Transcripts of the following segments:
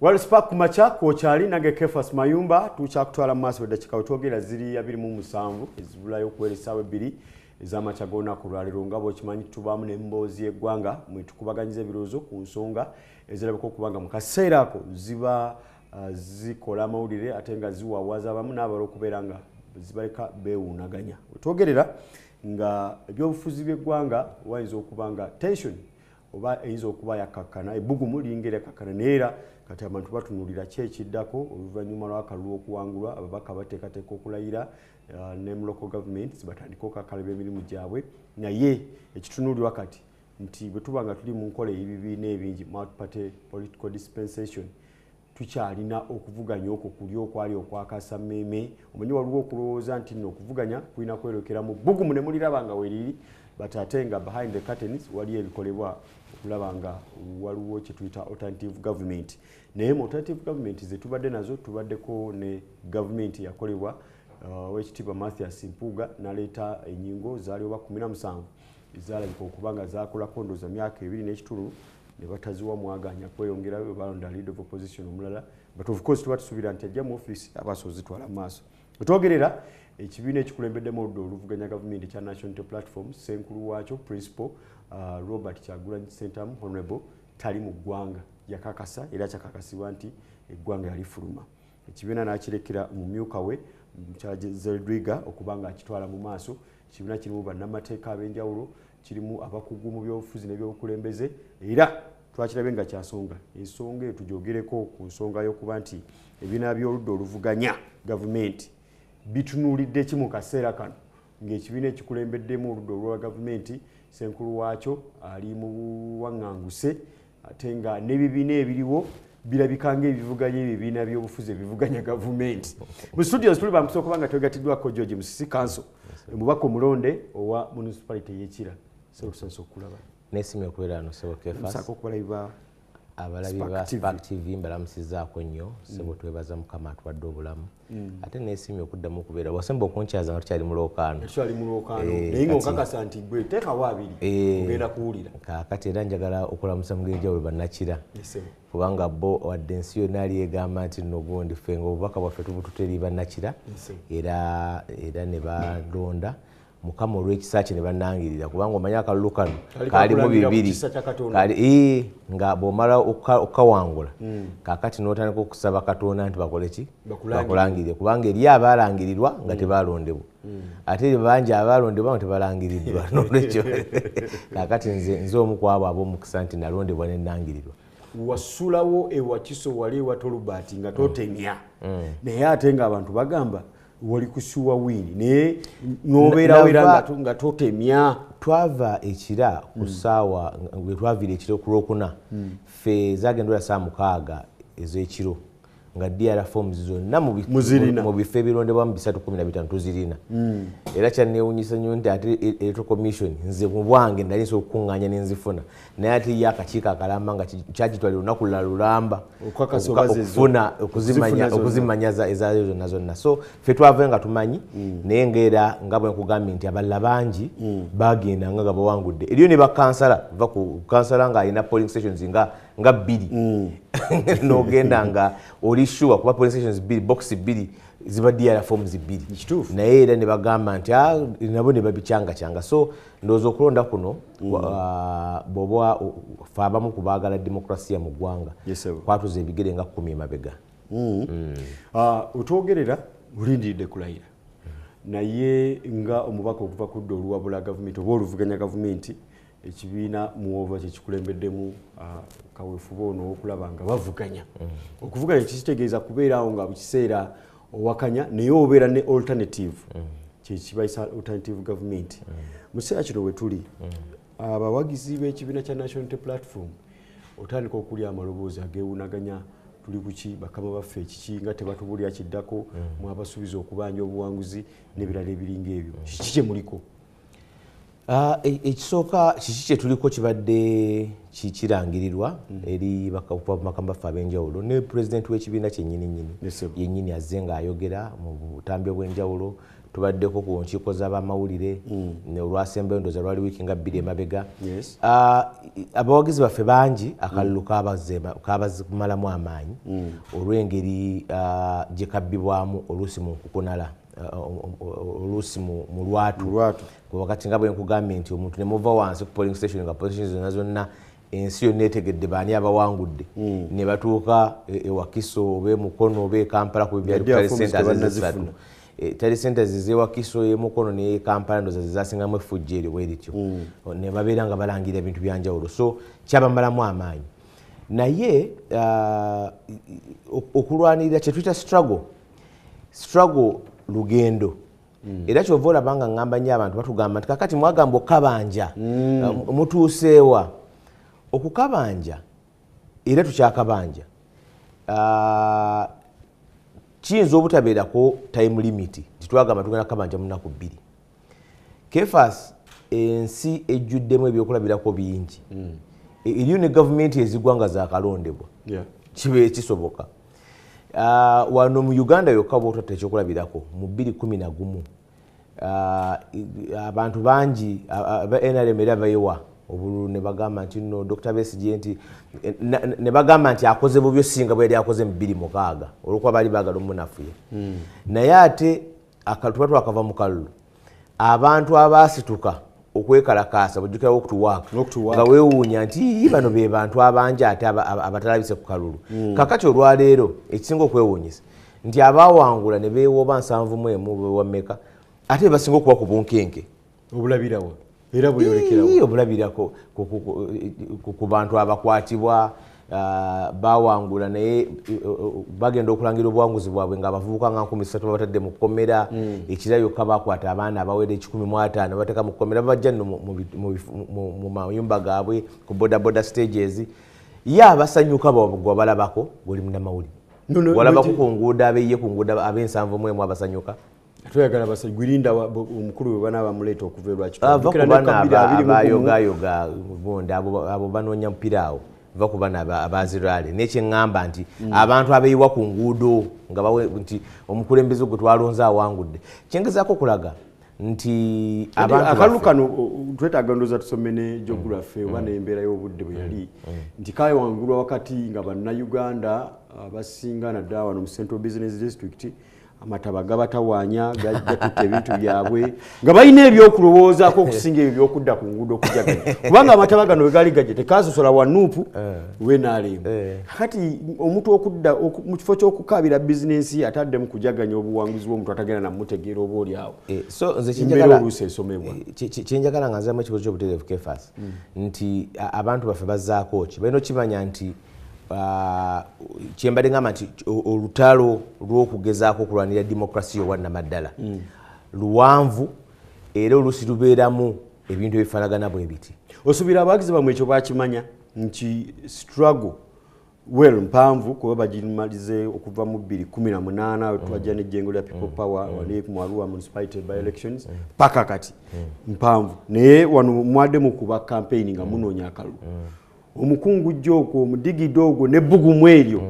Wali Spark kumacha kochali nange Kefas Mayumba tuchakutwala maaso edakika otwogera ziri 27 ezibulayo kwelisawe 2 ezamacha gona kulwaliro ngabo kimanyi tubamu n'emboozi eggwanga mwetukubaganyiza ebirozo ku nsonga ezirabiko kubanga mu kaseera ako ziba zikola amawulire ate nga ziwawaza abamu n'abalo okubeera nga zibaleka beewunaganya otwogerera nga ebyobufuzi by'eggwanga wayinza okubanga tension oba eyinza okuba yakkakkana ebbugumu lingera kakkana neera kati abantu batunulira kyekiddako oluvannyuma lw'akalulu okuwangulwa ababaka bateekateeka okulayira ne mu local government batandika okakalaba emirimu gyabwe naye ekitunulirwa kati nti bwe tuba nga tuli mu nkola ebibiina ebingi multi-party political dispensation tukyalina okuvuganya okwo kuli okwali okwakasa mmeme omanyi waliwo okulowooza nti nno okuvuganya kulina kwerokera mu bbugumu ne muliraba nga weriri but ate nga behind the curtains wali ebikolebwa okulaba nga waliwo kye tuyita alternative government naye mu alternative government ze tubadde nazo tubaddeko ne government yakolebwa w'ekitiibwa Mathias Mpuuga n'aleeta ennyingo zaali oba 17 ezaalabika okuba nga zaakolako ndooza myaka 2 n'ekitulu ne bataziwa mwaganya kweyongerayo balonda leader of opposition omulala but of course tuba tusuubira nti ajja mu office abaso zitwala maaso otwogerera ekibiina ekikulembeddemu oludda oluvuganya gavumenti ekya National Unity Platform senkulu waakyo principal Robert Kyagulanyi Ssentamu Honorable tali mu ggwanga yakakasa era kyakakasibwa nti eggwanga yalifuluma ekibiina n'akirekera mu myuka we mukyala Zeldriga okuba nga akitwala mu maaso ekibiina kirimu bannamateeka ab'enjawulo kirimu abakugu mu byobufuzi n'ebyobukulembeze era twakirabye nga kyasonga ensonga eyo tugyogereko ku nsonga y'okuba nti ebibiina by'oludda oluvuganya gavumenti bitunulidde ki mu kaseera kano ng'ekibiina ekikulembeddemu oludda olwa gavumenti senkulu waakyo ali mu buwaŋŋanguse ate nga n'ebibiina ebiriwo birabika ng'ebivuganya ebibiina by'obufuzi ebivuganya gavumenti mu studios tuli bamusobola okuba nga twegatiddwako George Musisi Council omubaka omulonde owa municipality y'Ekira serusanso okulaba nesimye okubeera no sebo Kefas musako okubalabiba abalabi ba Spark TV mbalamusizaako nnyo sebo twebaza mukama atwadde obulamu ate nesimye okuddamu okubeera wasemba okunkyaza nga tukyali mu lookaano naye ng'okakasa nti gwe teekawo abiri ogenda kuwulira kaakati era njagala okulamusa mugenjawulo bannakira kubanga bo wadde ensi yonna ali egamba nti nno gundi ffe ng'obubaka bwaffe tubututeri bannakira era ne balonda mukama olw'ekisa kye ne bannangirira kubanga omanyi akalulu kano kaalimu bibiri nga bw'omala okawangula kaakati n'otandika okusaba Katonda nti bakole ki bakulangirire kubanga eri abaalangirirwa nga tebalondebwa ate eri bangi abaalondebwa nga tebalangiriddwa nolwekyo kaakati nze omu ku abo ab'omukisa nti nalondebwa ne nangirirwa wasulawo ewakiso wali ewa Tolubert nga totemya naye ate ng'abantu bagamba wali kusuwa wini naye nobeerawo era nga totemya twava ekira ku ssaawa bwe twavira ekiro ku Lwokuna ffe zagendera saa 6 ez'ekiro nga DR forms zonna mu bifo ebirondebwamu 315 tuzirina era kyanneewunyisa nnyo nti ate electoral commission nze mu bwange nali nsobola okukuŋŋaanya ne nzifuna naye ate ye akakiiko akalamba nga kyagitwalira olunaku lula lulamba okufuna okuzimanyaza ezaayo zonna zonna so ffe twavayo nga tumanyi naye ngaera nga bwe nkugambye nti abalala bangi bagenda nga bawangudde eriyo ne bakansala va ku kansala ng'alina polling stations nga 2 n'ogenda nga oli sure kuba polling stations 2 box 2 ziba DR forms 2 naye era ne bagamba nti nabo ne babicyanga so ndowooza okulonda kuno bw'oba fe abamu ku baagala demokrasiya mu ggwanga kwatuza ebigere nga 10 emabega otwogerera ulindiridde kulayira naye nga omubaka okuva ku dda oluwabula gavumenti oba oluvuganya gavumenti ekibiina muova kyekikulembeddemu kaweefuba ono okulaba nga bavuganya okuvuganya kikitegeeza kubeerawo nga bukiseera owakanya naye obeera ne alternative kyekibayisa alternative government mu kiseera kino we tuli abawagizi b'ekibiina kya National Unity Platform otandika okulya amaloboozi ageewunaganya tuli kuki bakama baffe ekiki nga tebatubulira kiddako mwabasuubiza okubanja obuwanguzi n'ebirala ebiringa ebyo kiki kye muliko ekisooka kiki kye tuliko kibadde kirangirirwa eri bakama baffe ab'enjawulo ne pulezidenti w'ekibiina kyennyini yennyini azze ng'ayogera mu butambi obw'enjawulo tubaddeko ku nkiiko z'abamawulire olwasembayo ndooza lwali wiiki nga 2 emabega. Abawagizi baffe bangi akalulu kabazimalamu amaanyi olw'engeri gye kabbibwamu oluusi mu nkukunala oluusi mu lwatu wakati nga bwe nkugambye nti omuntu ne muva wansi ku polling station nga position zonna zonna ensi yonna etegedde baani abawangudde ne batuuka ewakiso oba emukono oba ekampala ku byali tali centers ezisatu tali centers ez'ewakiso emukono ne kampala ndooza zezasingamu effujja eryo bwe lityo ne babeera nga balangira ebintu byanjawulo so kyabamalamu amaanyi naye okulwanirira kye tuyita struggle lugendo era kyova olaba nga ngamba nnyo abantu batugamba nti kakati mwagamba okukabanja mutuuseewa okukabanja era tukyakabanja kiyinza obutabeerako time limit titwagamba tugenda kukabanja mu nnaku 2 Kefas ensi ejjuddemu ebyokulabirako bingi eriyo ne gavumenti ezigwa nga zakalondebwa kibe kisoboka wano mu Uganda yokka bwotwatta ekyokulabirako mu 2011 abantu bangi aba NRM era bayiwa obululu ne bagamba nti no Dr. Besigye nti ne bagamba nti akoze bubyo singa bwe yali akoze mu 2006 olwokuba bali baagala omunafuye naye ate tuba twakava mu kalulu abantu abaasituka okwekalakaasa bujjukirawo okutuwaaka nga weewuunya nti bano be bantu abangi ate abatalabise ku kalulu kakati olwaleero ekisinga okwewuunyisa nti abaawangula ne beewooba 71 wammeka ate basinga okuba ku bunkenke obulabirawo era buyolekerawo obulabirako ku bantu abakwatibwa bawangula naye bagenda okulangira obuwanguzi bwabwe nga abavubuka nga 13 babatadde mu kkomera ekira yokka bakwata abaana abawera 150 bateeka mu kkomera bajja nno mu mayumba gaabwe ku bodaboda stages ye abasanyuka gwe balabako goli munnamawulire walabako ku nguudo abeiye ku nguudo ab'ensanvu abasanyuka tuyagala basa gwirinda omukulu we bana bamuleeta okuva lwaki abayogayoga bonda abo banoonya mpiraawo va ku bana abazirale nekyeŋŋamba nti abantu abeeyiwa ku nguudo nga nti omukulembeze gwe twalonze awangudde kyengezaako okulaga nti akalulu kano twetaaga ndooza tusome ne geography oba n'embeera y'obudde bwe yali nti kawangulwa wakati nga bannayuganda abasinga naddala wano mu Central Business District amataba gabatawaanya gatutta ebintu byabwe nga balina ebyokulowoozaako okusinga ebyo byokudda ku nguudo okujaganya kubanga amataba gano we gali gajja tekasosola wanuupu wenaalemu kati omuntu okudda mu kifo ky'okukabira bizinensi ataddemu kujaganya obuwanguzi bw'omuntu atagenda namutegeera oba oli awo so nze embeera oluusi esomebwa kyenjagala nga nzamu ekibuzo ky'obutereevu Kefas nti abantu baffe bazzaako ki balina okimanya nti kyembadde ngamba nti olutalo lw'okugezaako okulwanira demokrasi owannamaddala luwanvu era oluusi lubeeramu ebintu ebifaanagana bwe biti osuubira abawagizi bamwe ekyo bakimanya nti struggle mpanvu kuba bagimalize okuva mu 2018 twajja n'ejjengo lya people power wali mu Arua municipality by elections paka kati mpanvu naye wano mwaddemu kuba campaign nga munoonya akalulu omukungu joko omudigido ogwo nebbugumu eryo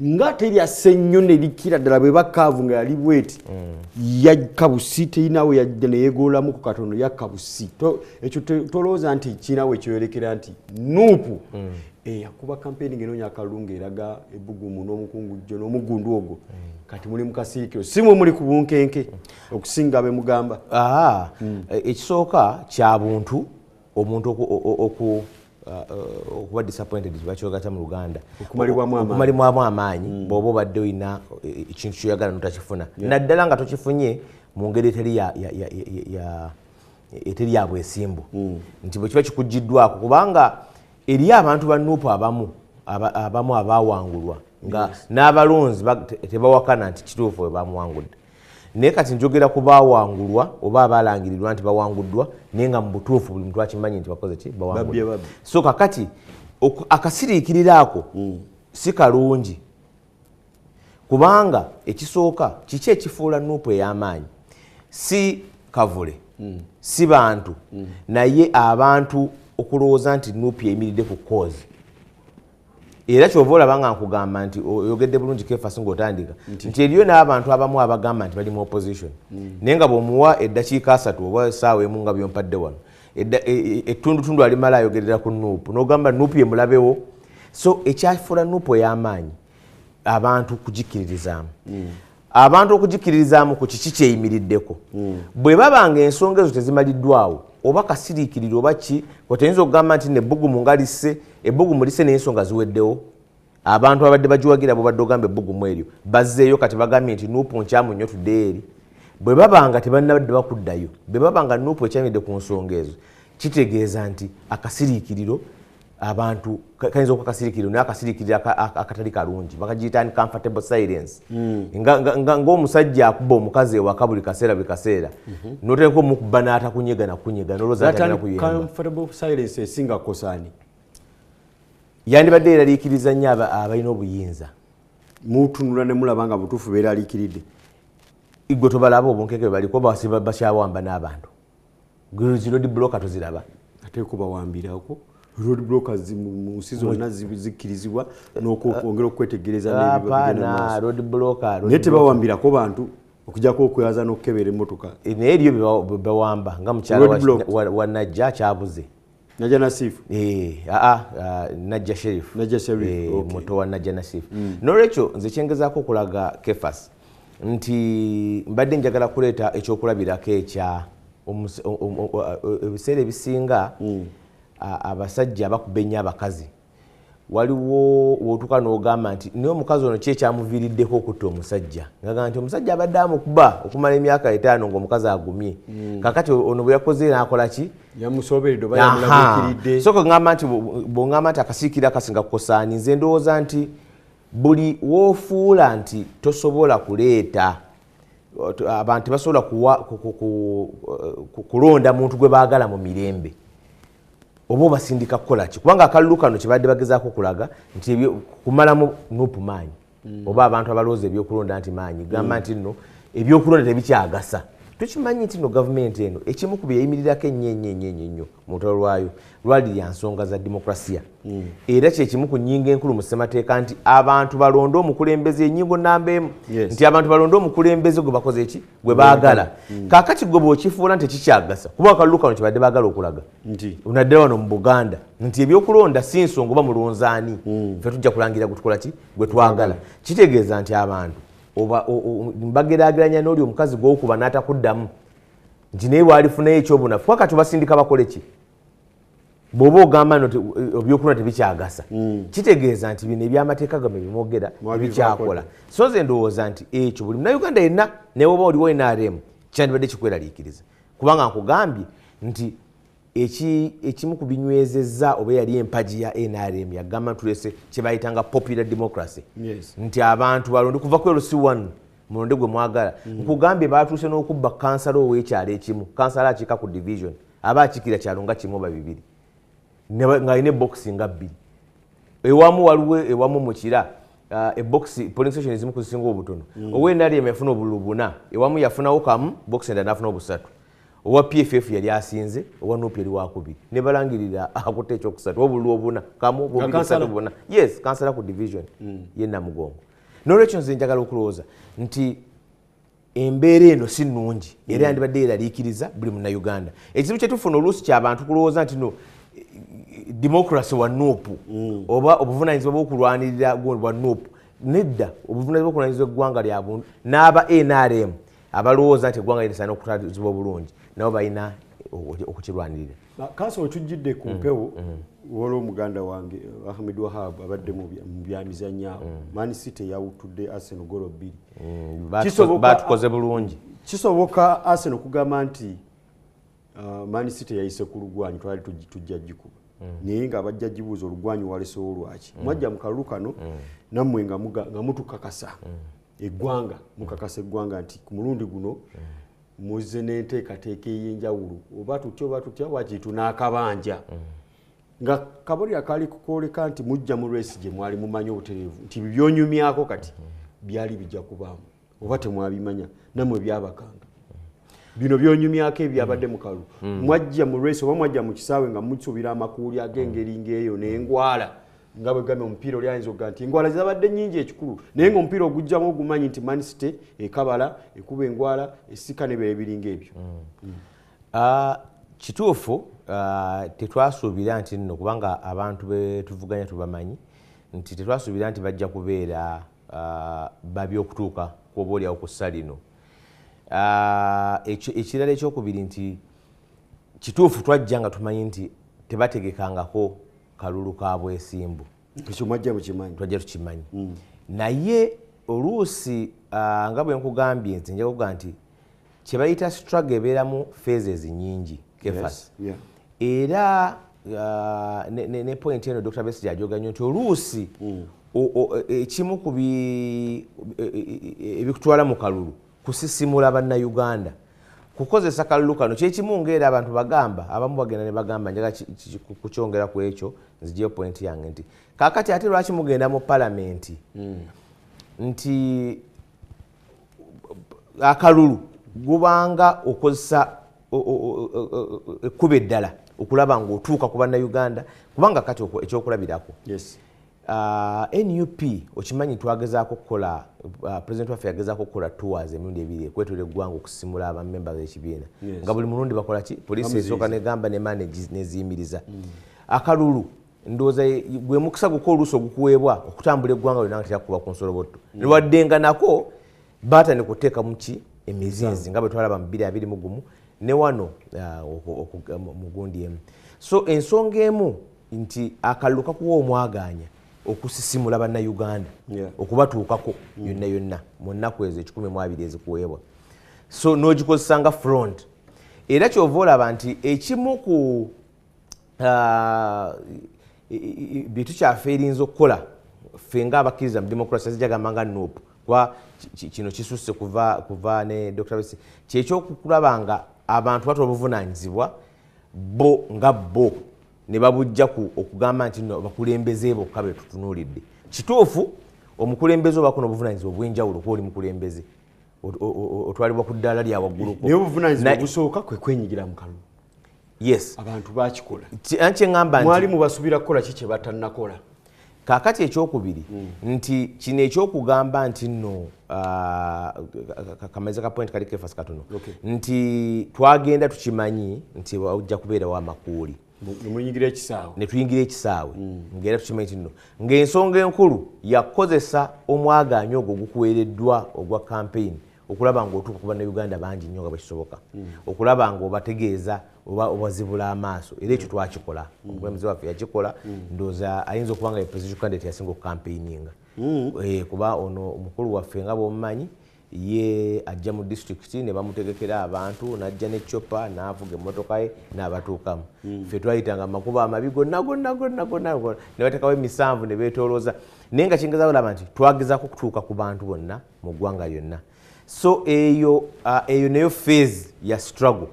nga teryasse nnyo ne likira ddala bwe bakaavu nga yali bweti yakkabusi terinawe yajja ne yeegoolamu ku katono yakkabusi ekyo tolowooza nti kirinawe ekyoyolekera nti nuupu yakuba kampeni ng'enoonya akalulu ng'eraga ebbugumu n'omukungu jjo n'omugundu ogwo kati muli mu kasiikiro si mwe muli ku bunkenke okusinga be mugamba ekisooka kya buntu omuntu okuba disappointed bakyogata mu Luganda okumalibwamu amaanyi bw'oba obadde olina ekintu kyoyagala notakifuna naddala nga tokifunye mu ngeri eteri ya bwesimbu nti bwe kiba kikugiddwako kubanga eri abantu banuupu abamu abawangulwa nga n'abalonzi tebawakana nti kituufu bwe bamuwangudde naye kati njogera ku bawangulwa oba abalangirirwa nti bawanguddwa naye nga mu butuufu buli muntu akimanyi nti bakoze ki bawangudde so kakati akasiriikirira ako si kalungi kubanga ekisooka kiki ekifuula nuupu ey'amaanyi si kavule si bantu naye abantu okulowooza nti nuupu eyimiridde ku cause era kyova olaba nga nkugamba nti oyogedde bulungi Kefasi ng'otandika nti eriyo n'abantu abamu abagamba nti bali mu opposition naye nga bw'omuwa eddakiika 3 oba essaawa emu nga byompadde wano ettundutundu alimala ayogerera ku Nuupu n'ogamba Nuupu ye mulabewo so ekyafuula Nuupu ey'amaanyi abantu kugikiririzaamu abantu okugikiririzaamu ku kiki kyeyimiriddeko bwe babanga ensonga ezo tezimaliddwawo oba kasiriikiriro oba ki otayinza okugamba nti nebbugumu nga lisse ebbugumu lisse n'ensonga ziweddewo abantu abadde bagiwagira bwe badde ogamba ebbugumu eryo bazzeeyo kati bagambye nti Nuupu nkyamu nnyo tudde eri bwe babanga tebannabadde bakuddayo bwe babanga Nuupu ekyamidde ku nsonga ezo kitegeeza nti akasiriikiriro abantu kayinza okuba kasiriikiriro naye akasiriikiriro akatali kalungi bakagiyita uncomfortable silence ng'omusajja akuba omukazi ewaka buli kaseera n'oteeka omukuba n'atakunyega n'olowooza atalina kuyemba comfortable silence esinga kosaani yandibadde eraliikiriza nnyo abalina obuyinza mutunula ne mulaba nga butuufu beeraliikiridde igwe tobalaba obunkenke baliko bakyawamba n'abantu road blocker toziraba ate kubawambirako road blockers mu nsi zonna zikkirizibwa n'okwongera okwetegereza road blocker naye tebawambirako bantu okujjako okwewaza n'okukebera emmotoka naye eriyo bewamba nga mukyala wa Najja kyabuze Najja Nasifu Najja Sheriff muto wa Najja Nasifu n'olwekyo nze kyengezaako okulaga Kefasi nti mbadde njagala kuleeta ekyokulabirako ekya ebiseera ebisinga abasajja bakuba ennyo abakazi waliwo wotuka n'ogamba nti naye omukazi ono kyekyamuviiriddeko okutta omusajja ngagamba nti omusajja abadde amukuba okumala emyaka 5 ng'omukazi agumye kakati ono bwe yakoze n'akola ki yamusoberedde oba yamulabikiridde so kugamba nti bw'ogamba nti akasiikira akasinga kukosaani nze ndowooza nti buli woofuula nti tosobola kuleeta abantu basobola kulonda muntu gwe baagala mu mirembe oba obasindika kukola ki kubanga akalulu kano kibadde bagezaako okulaga nti kumalamu Nuupu maanyi oba abantu abalowooza ebyokulonda nti maanyi gamba nti nno ebyokulonda tebikyagasa tukimanyi nti no gavumenti eno ekimu ku bye yayimirirako ennyo mu lutalo lwayo lwali lya nsonga za demokrasiya era kyekimu ku nnyingo enkulu mu ssemateeka nti abantu balonde omukulembeze ennyingo nnamba emu nti abantu balonde omukulembeze gwe bakoze eki gwe baagala kaakati gwe bw'okifuula nti tekikyagasa kuba akalulu kano kibadde baagala okulaga naddala wano mu Buganda nti ebyokulonda si nsonga oba mulonzaani ffe tujja kulangira gutukola ki gwe twagala kitegeeza nti abantu mbageraageranya n'oli omukazi gw'okuba n'atakuddamu nti naye bw'alifunayo ekyobunafu wakati basindika bakole ki bw'oba ogamba nti ebyokulonda tebikyagasa kitegeeza nti bino ebyamateeka gamwe bimwogera ebikyakola so nze ndowooza nti ekyo buli munnayuganda yenna naye oba oliwo NRM kyandibadde kikweraliikiriza kubanga nkugambye nti ekimu ku binywezezza oba yali empagi ya NRM yagamba tulese kye bayitanga popular democracy nti abantu balonde kuva ku LC1 mulonde gwe mwagala nkugambye baatuuse n'okubba kansala ow'ekyalo ekimu kansala akiika ku division aba akikira kyalo nga kimu oba bibiri ng'alina eboxi nga 2 ewamu waliwo ewamu mukira eboxi polling station ezimu kuzisinga obutono ow'NRM yafuna obululu 4 ewamu yafunawo kamu boxi endala n'afuna obusatu owa PFF yali asinze owa Nuupu yali wakubiri ne balangirira akutte ekyokusatu obululu 4 kamu bubiri yes kansala ku division ye Namugongo n'olwekyo nze njagala okulowooza nti embeera eno si nnungi era yandibadde eraliikiriza buli munnayuganda ekizibu kye tufuna oluusi ky'abantu kulowooza nti no democracy wa Nuupu oba obuvunaanyizibwa bw'okulwanirira bwa Nuupu nedda obuvunaanyizibwa bw'okulwaniriza eggwanga lya buntu n'aba NRM abalowooza nti eggwanga lisaana okutwalizibwa obulungi nabo balina okukirwanirira kansa otujjidde ku mpewo waliwo omuganda wange Ahmed Wahab abadde mu byamizannyo Man City yawutudde Arsenal golo 2 batukoze bulungi kisoboka Arsenal kugamba nti Man City yayise ku lugwanyu twali tujja gikuba naye nga abajja gibuuza olugwanyu walesewo lwaki mwajja mu kalulu kano nammwe nga mutukakasa eggwanga mukakasa eggwanga nti ku mulundi guno muzze n'enteekateeka ey'enjawulo oba tutya wakitu n'akabanja nga kabonera kali kukoleka nti mujja mu resi gye mwali mumanyi obutereevu nti byonyumyako kati byali bijja kubaamu oba temwabimanya nammwe byabakanga bino byonyumyako ebyabadde mu kalulu mwajja mu resi oba mwajja mu kisaawe nga musuubira amakuuli ag'engeri ng'eyo n'engwala nga bwe gambe omupiira oli ayinza okuga nti engwala zabadde nnyingi ekikulu naye ng'omupiira ogujjamu ogumanyi nti Man City ekabala ekuba engwala esika ne biringa ebyo. Kituufu tetwasuubira nti nno kubanga abantu be tuvuganya tubamanyi nti tetwasuubira nti bajja kubeera babi okutuuka kuba oliawo ku ssa lino. Ekirala ekyokubiri nti kituufu twajja nga tumanyi nti tebategekangako kalulu ka bwesimbu. Ekyo mwajja mukimanyi? Twajja tukimanyi. Naye oluusi nga bwe nkugambye nti nja kuga nti kye bayita struggle ebeeramu phases nyingi kefas. Era ne point eno Dr. Besigye ajoganyo nti oluusi ekimu ku ebikutwala mu kalulu kusisimula bannayuganda kukozesa kalulu kano kyekimu ng'era abantu bagamba abamu bagenda ne bagamba njaga kukyongera ku ekyo nzijeyo point yange nti kaakati ate lwaki mugenda mu palamenti nti akalulu gubanga okozesa ekkuba eddala okulaba ng'otuuka ku bannayuganda kubanga kati ekyokulabirako. NUP okimanyi twagezaako kukola president waffe yagezaako kukola tours emirundi ebiri ekwetera eggwanga okusimula abamemba b'ekibiina nga buli mulundi bakola ki poliisi esooka negamba ne manage neziyimiriza. Akalulu ndowooza gwe mukisa guko oluusi ogukuweebwa okutambula eggwanga lyonna nga teryakuba ku nsolobotto newaddenga nako baata ne kuteeka mu ki emizinzi nga bwe twalaba mu 2021 ne wano mu gundi emu. So ensonga emu nti akalulu kakuwa omwaganya okusisimula bannayuganda okubatuukako yonna yonna mu nnaku ezo 12 ezikuweebwa. So n'ogikozesa nga front. Era kyova olaba nti ekimu ku bintu kyaffe erinza okukola ffe ng'abakkiriza mu demokrasi zijagamba nga NUP kuba kino kisusse kuva ne Dr. Besigye kyekyokulaba nga abantu batwa obuvunaanyizibwa bo nga bo ne babujja okugamba nti no bakulembeze bokka be tutunuulidde. Kituufu omukulembeze obako n'obuvunaanyizibwa obw'enjawulo kuba oli mukulembeze otwalibwa ku ddaala lya wagguluko. Naye obuvunaanyizibwa obusooka kwe kwenyigira mu kalulu. Yes. Abantu bakikola. Kye ngamba nti mwali mubasuubira kukola ki kye batannakola. Kaakati ekyokubiri nti kino ekyokugamba nti nno kamaliza ka point kali kefasi katono nti twagenda tukimanyi nti ojja kubeerawo amakuuli ne tuyingira ekisaawe ng'era tukimanyi nti nno ng'ensonga enkulu yakozesa omwaganyo ogwo gukuweereddwa ogwa campaign okulaba ng'otuuka ku bannayuganda bangi nnyo nga bwe kisoboka okulaba ng'obategeeza obazibula amaaso era ekyo twakikola omukulembeze waffe yakikola ndowooza ayinza okuba nga ye presidential candidate yasinga okucampaigninga kuba ono omukulu waffe nga bw'omumanyi ye ajja mu district ne bamutegekera abantu n'ajja n'eccopa n'avuga emmotoka ye n'abatuukamu ffe twayitanga amakubo amabi gonna ne batekawo emisanvu ne beetoolooza naye nga kingeza olaba nti twagezaako okutuuka ku bantu bonna mu ggwanga lyonna. So eyo neyo phase ya struggle.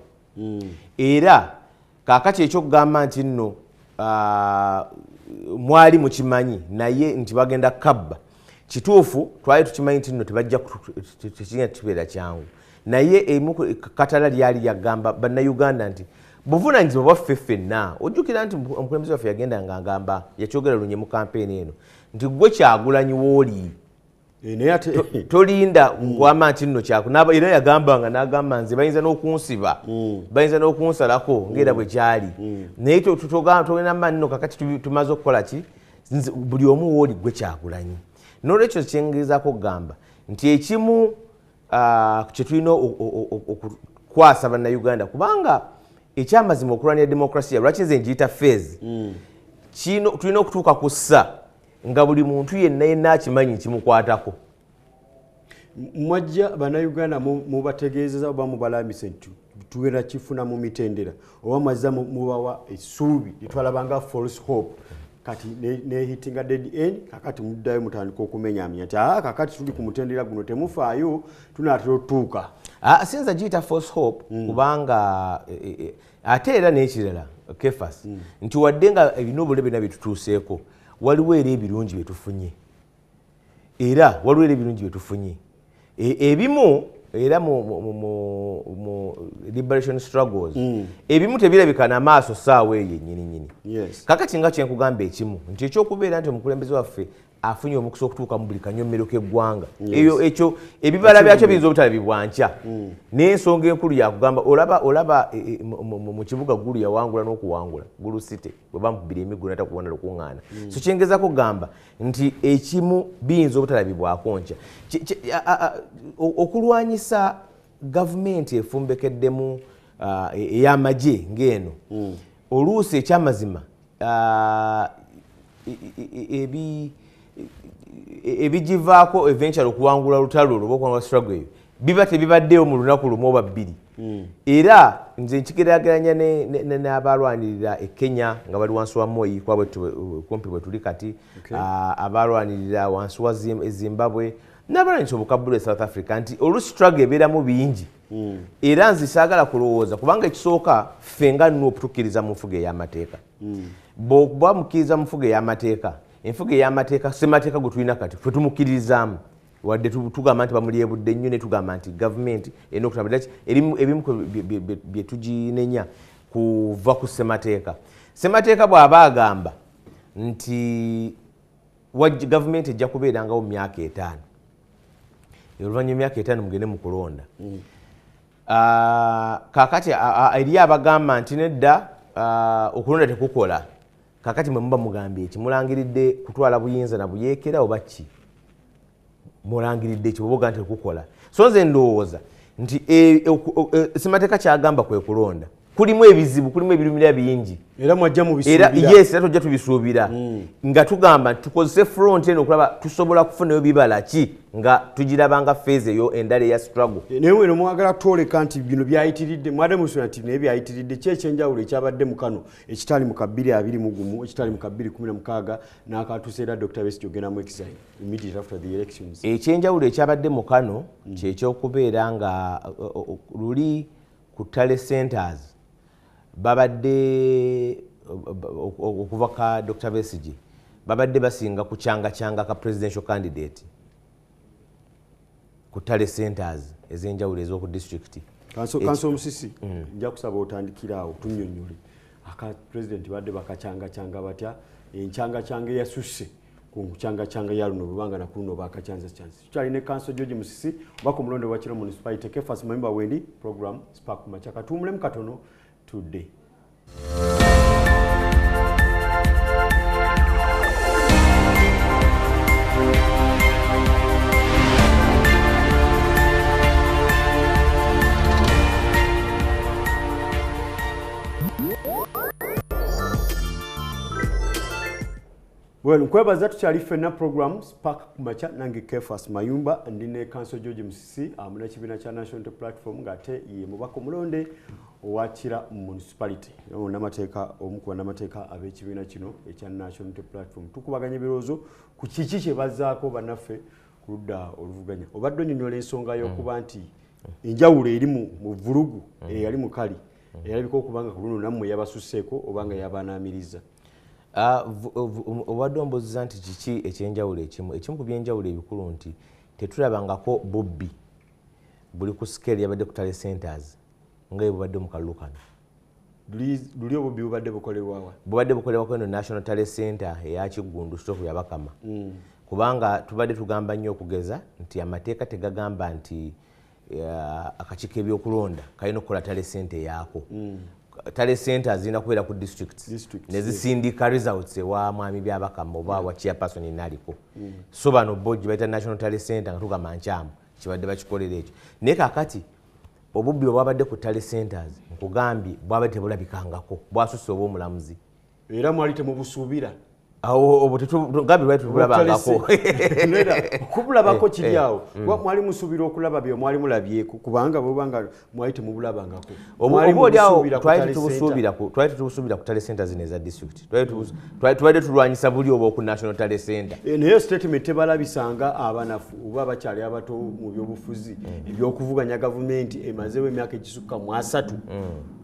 Era kaakati ekyokugamba nti nno mwali mukimanyi naye nti bagenda kabba kituufu twali tukimanyi nti nno tebajja kibeera kyangu naye emu katala lyali yagamba bannayuganda nti buvunaanyizibwa bwaffe ffenna. Ojjukira nti omukulembeze waffe yagenda nga ngamba yakyogera lunye mu kampeni eno nti gwe Kyagulanyi wooli tolinda ngwama nti nno kyaku era yagambanga n'agamba nze bayinza n'okunsiba bayinza n'okunsalako ng'era bwe kyali naye togenda maanyi nno kakati tumaze okukola ki buli omu wooli gwe Kyagulanyi. N'olwekyo kyengezaako okugamba nti ekimu kye tulina okukwasa bannayuganda kubanga ekyamazima okulwanira demokrasiya lwaki nze ngiyita phase tulina okutuuka ku ssa nga buli muntu yenna akimanyi kimukwatako. Mwajja bannayuganda mubategeezeza oba mubalambise nti tugenda kifuna mu mitendera oba mwazza mubawa essuubi litwalabanga false hope kati nehitinga dead end kakati muddayo mutandika okumenyaamenya nti kakati tuli ku mutendera guno temufaayo tunaatera otuuka. Sinza giyita false hope kubanga ate era n'ekirala kefas nti wadde nga ebinobole byonna byetutuuseeko waliwo era ebirungi byetufunye ebimu era mu liberation struggles ebimu tebirabika n'amaaso ssaawa eyo ennyini. Kakati nga kyenkugamba ekimu nti ekyokubeera nti omukulembeze waffe afunye omukisa okutuuka mu buli kanyomero k'eggwanga eyo ekyo ebibala byakyo biyinza obutalabibwa nkya n'ensonga enkulu yakugamba olaba mu kibuga Gulu yawangula n'okuwangula Gulu City bwe bamukubira emiggo n'atakubona lukuŋŋaana so kyengeza kugamba nti ekimu biyinza obutalabibwako nkya okulwanyisa gavumenti efumbekeddemu ey'amagye ng'eno oluusi ekyamazima ebigivaako eventually okuwangula lutalo olwo okuwangula struggle eyo biba tebibaddeyo mu lunaku lumu oba bbiri era nze nkigeraageranya n'abalwanirira e Kenya nga bali wansi wa Moi kwabwe kumpi bwe tuli kati abalwanirira wansi wa Zimbabwe n'abalwanirira obukabulu e South Africa nti olu struggle ebeeramu bingi era nze saagala kulowooza kubanga ekisooka ffe nga nno okutukkiriza mu nfuga ey'amateeka bw'okuba mukkiriza mu nfuga ey'amateeka enfuga ey'amateeka ssemateeka gwe tulina kati ffe tumukkiririzaamu wadde tugamba nti bamulyebudde nnyo ne tugamba nti gavumenti erina okutabulira ebimu bye tuginenya kuva ku ssemateeka. Ssemateeka bw'aba agamba nti gavumenti ejja kubeerangawo mu myaka 5 oluvannyuma myaka 5 mugende mu kulonda kaakati eri abagamba nti nedda okulonda tekukola kakati mwe muba mugambye eki mulangiridde kutwala buyinza na buyeekera oba ki mulangiridde ekyo bwoga nti kukola so nze ndowooza nti ssemateeka kyagamba kwe kulonda kulimu ebizibu kulimu ebirumira bingi era mwajja mubisuubira yes era tujja tubisuubira nga tugamba nti tukozese front eno okulaba tusobola kufunayo bibala ki nga tugirabanga phase eyo endala eya struggle naye weno mwagala twoleka nti bino byayitiridde mwade musula nti naye byayitiridde ki ekyenjawulo ekyabadde mu kano ekitali mu 2021 ekitali mu 2016 n'akatuusa era Dr. Besigye ogenda mu exile immediately after the elections ekyenjawulo ekyabadde mu kano kyekyokubeera nga luli ku tale centers babadde okuva ka Dr. Besigye babadde basinga ku kyanga ka presidential candidate ku tale centers ez'enjawulo ez'oku district kanso Musisi nja kusaba otandikira awo tunnyonnyole aka president badde bakacyanga batya encyanga yasusse ku kyanga ya luno lubanga na kuno bakacyanza tukyali ne kanso George Musisi bako mulondo wa Kiro municipality Kefas member wendi program Spark Machaka tumule mukatono today. Well, nkwebaza tukyali ffenna program Spark Kumacha nange Kefas Mayumba ndine Council George Musisi amuna kibiina kya National Platform ngate ye mubako mulonde owakira municipality namateeka omukuba namateeka ab'ekibiina kino ekya National Platform tukubaganya ebirowoozo ku kiki kye bazzaako bannaffe ku ludda oluvuganya obadde onyonyola ensonga y'okuba nti enjawulo eri mu vulugu eyali mu kali eyalabika okubanga ku luno nammwe yabasusseeko obanga yabaanaamiriza obadde ombozza nti kiki ekyenjawulo ekimu ku byenjawulo ebikulu nti tetulabangako bubbi buli ku scale yabadde ku tale centers nga bubadde mu kalulu kano luli obubbi bubadde bukolerwawa bubadde bukolerwako eno National Tale Center eya Kiggundu stroke ya Bakama kubanga tubadde tugamba nnyo okugeza nti amateeka tegagamba nti akakiiko ebyokulonda kalina okukola tale center yaako tale centers zina kubeera ku districts nezisindika results ewa mwami byabakama oba wa chairperson naliko so bano boji baita National Tale Center nga tugamba nkyamu kibadde bakikolera ekyo naye kakati obubbi obwabadde ku tale centers nkugambye bwabadde tebulabikangako bwasusse oba omulamuzi era mwali temubusuubira awo ngabi lwali tubulabangako kubulabako kiri awo mwali musuubira okulaba byo mwali mulabyeko kubanga bwobanga mwali temubulabangako twali tubusuubira ku tale centers zino eza district tubadde tulwanyisa buli oba ku National Tale Center naye statement tebalabisanga abanafu oba bakyali abato mu byobufuzi ebyokuvuganya gavumenti emazeewo emyaka egisukka mu 3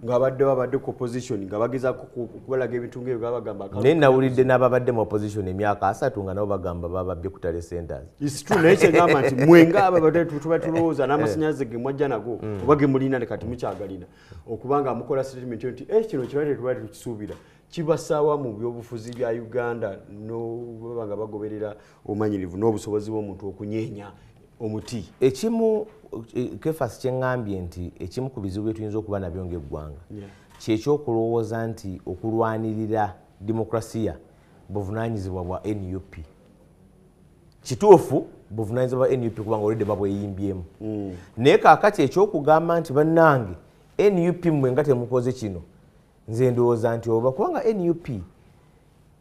ngabadde ku opposition ngabagezaako kubalaga ebintu ng'ebyo gabagamba naye nawulidde n'ababadde mu opposition emyaka 3 nga nabo bagamba bababbye ku tale centers. It's true naye kyengamba nti mwenga ababadde tuba tulowooza n'amasannyalaze ge mwajja nago oba ge mulina ne kati mukyagalina okubanga mukola statement nti kino kirwadde tubadde tukisuubira kibasaawa mu byobufuzi bya Uganda n'obaba nga bagoberera obumanyirivu n'obusobozi bw'omuntu okunyeenya omuti. Ekimu Kefas kyeŋŋambye nti ekimu ku bizibu byetuyinza okuba nabyo ng'eggwanga kyekyokulowooza nti okulwanirira demokrasiya buvunaanyizibwa bwa NUP. Kituufu buvunaanyizibwa bwa NUP kubanga olidde babweyimbyemu naye kaakati ekyokugamba nti bannange NUP mmwe nga temukoze kino nze ndowooza nti oba kubanga NUP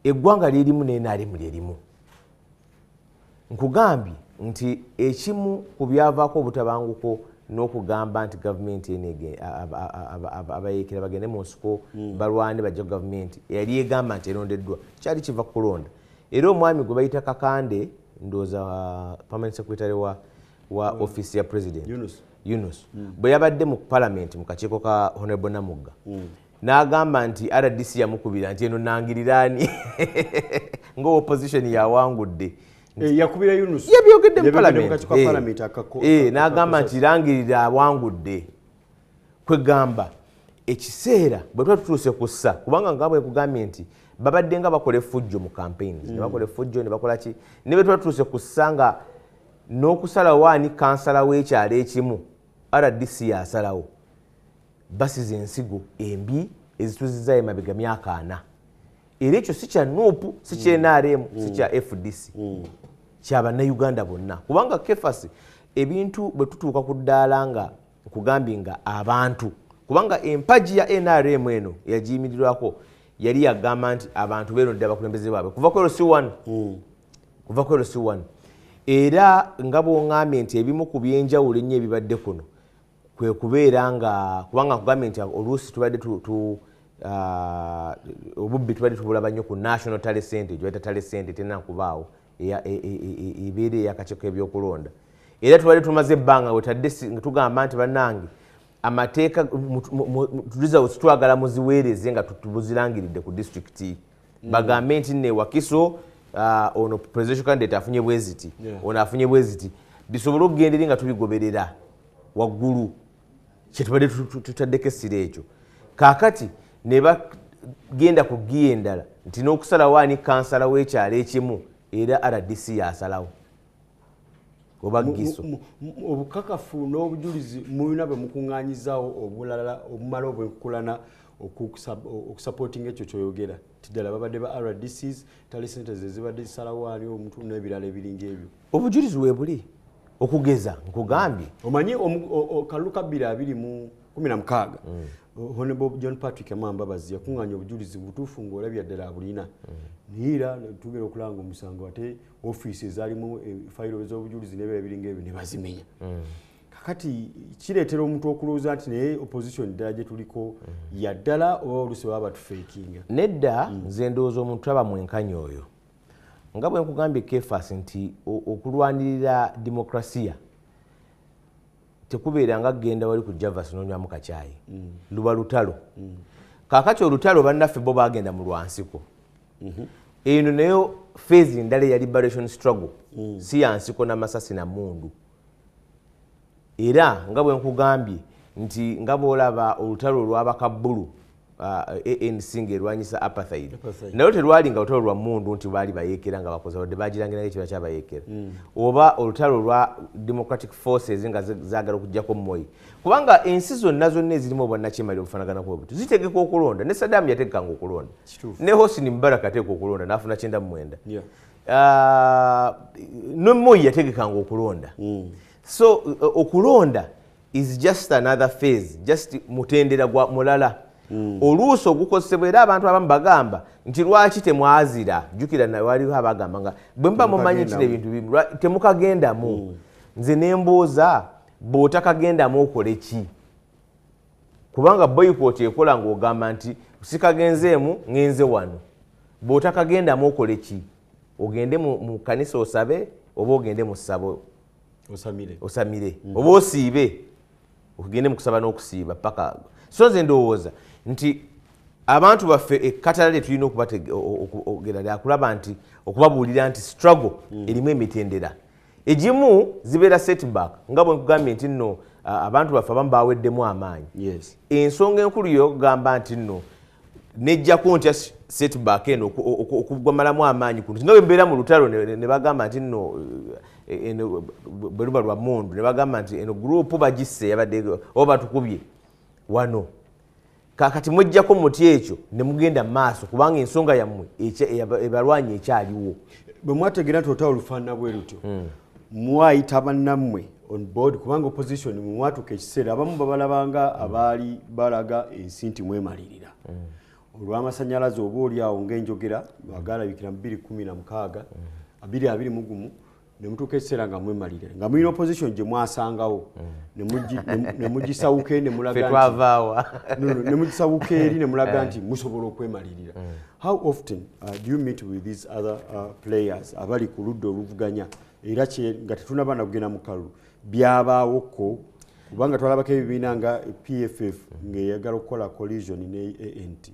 eggwanga lyerimu n'NRM lyerimu. Nkugambye nti ekimu ku byavaako obutabanguko n'okugamba nti gavumenti eno abayeekera bagende mu nsiko balwane bajja ku gavumenti yali egamba nti erondeddwa kyali kiva ku kulonda. Era omwami gwe bayita Kakande ndowooza permanent secretary wa office ya president Yunus bwe yabadde mu parliament mu kakiiko ka Honorable Namugga n'agamba nti RDC yamukubira nti eno nangiriraani ng'opposition yawangudde. Yakubira Yunus yabyogedde mu parliament n'agamba nti rangirira awangudde. Kwegamba ekiseera bwe tuba tutuuse ku ssa kubanga nga bwe kugambye nti babadde nga bakola effujjo mu campaigns ne bakola effujjo ne bakola ki ne bwe tuba tutuuse ku ssa nga n'okusalawo ani kansala w'ekyalo ekimu RDC yasalawo basize ensigo embi ezituzizza emabega myaka 4. Era ekyo si kya NUP si kya NRM si kya FDC kya bannayuganda bonna kubanga Kefasi ebintu bwe tutuuka ku ddaala nga nkugambye nga abantu kubanga empaji ya NRM eno yagiyimirirwako yali yagamba nti abantu beeronde abakulembeze baabwe kuva ku LC1 era nga bw'oŋŋambye nti ebimu ku byenjawulo ennyo ebibadde kuno kwe kubeera nga kubanga nkugambye nti oluusi tubadde obubbi tubadde tubulaba nnyo ku National Talent Center gye bayita Talent Center tena kubaawo ebeera ey'akakiiko k'ebyokulonda. Era tubadde tumaze ebbanga wetadde nga tugamba nti bannange amateeka results twagala muziweereze nga tubuzirangiridde ku disitulikiti bagambe nti nno Wakiso ono presidential candidate afunye bweziti ono afunye bweziti bisobole okugendera nga tubigoberera waggulu kyetubadde tutaddeko essira ekyo. Kaakati ne bagenda ku giya endala nti n'okusalawo ani kansala w'ekyalo ekimu era RDC yasalawo oba Giso. Obukakafu n'obujulizi mulina bwe mukuŋŋaanyizaawo obulala obumala obwenkulana okusapootinga ekyo kyoyogera tiddala babadde ba RDCs tali centers ezibadde zisalawo ali omuntu n'ebirala ebiringa ebyo obujulizi weebuli okugeza nkugambye omanyi kalulu ka 2016 Honorable John Patrick Amambabazi yakuŋŋaanya obujulizi butuufu ng'olabya ddala abulina niira tugera okulanga omusango ate ofiisi ezalimu fayiro z'obujulizi n'ebirala ebiringa ebyo ne bazimenya. Kakati kireetera omuntu okulowooza nti naye opposition ddala gye tuliko yaddala oba oluusi baba batufeekinga. Nedda nze ndowooza omuntu aba mwenkanya oyo nga bwe nkugambye Kefas nti okulwanirira demokrasiya tekubeera nga genda wali ku Javas n'onywamu kacaayi luba lutalo. Kaakati olutalo bannaffe bo bagenda mu lwansiko eno nayo phase endala ya liberation struggle si ya nsiko n'amasasi na mundu. Era nga bwe nkugambye nti nga bw'olaba olutalo olw'abakabbulu ANC ng'erwanyisa apartheid nayo terwali nga olutalo lwa mundu nti baali bayeekera nga bakoze wadde bagirangira ekiba kyabayeekera oba olutalo lwa democratic forces nga zaagala okuggyako Moi kubanga ensi zonna ezirimu obwannakyemali obufaanaganako obuti zitegeka okulonda ne Saddam yategekanga okulonda ne Hosni Mubarak ateeka okulonda n'afuna 99 ne Moi yategekanga okulonda. So okulonda is just another phase just mutendera gwa mulala oluusi ogukozesebwa era abantu abamu bagamba nti lwaki temwazira jjukira nawe waliwo abagamba nga bwe mba mumanyi nti ebintu bimu temukagendamu nze nembooza bw'otakagendamu okole ki kubanga boycott ekola ng'ogamba nti sikagenzeemu ngenze wano bw'otakagendamu okole ki ogende mu kanisa osabe oba ogende mu ssabo osamire oba osiibe ogende mu kusaba n'okusiiba paka so nze ndowooza nti abantu baffe ekkatala tulina okubategerera kulaba nti okubabuulira nti struggle erimu emitendera egimu zibeera setback nga bwe nkugambye nti nno abantu baffe abamu baweddemu amaanyi ensonga enkulu yokugamba nti nno nejjako ntya setback eno okugwamalamu amaanyi ku nga bwe mbeera mu lutalo ne bagamba nti nno bwe luba lwa mundu ne bagamba nti eno gurupu bagisse yabadde oba batukubye wano kakati mwejjako muti ekyo ne mugenda mu maaso kubanga ensonga yammwe ebalwanyi ekyaliwo bwe mwategeera nti olutalo lufaanana bwe lutyo mwayita bannammwe on board kubanga opposition mwatuka ekiseera abamu babalabanga abaali balaga ensi nti mwemalirira olw'amasanyalaze oba oliawo ng'enjogera agalabikira mu 2016 2021 ne mutuuka ekiseera nga mwemalirira nga mulina opposition gye mwasangawo ne mugisawuka ne mulaga ne mugisawuka eri ne mulaga nti musobola okwemalirira. How often do you meet with these other players abali ku ludda oluvuganya era nga tetunaba na kugenda mu kalulu byabaawoko kubanga twalabako ebibiina nga PFF ng'eyagala okukola collision ne ANT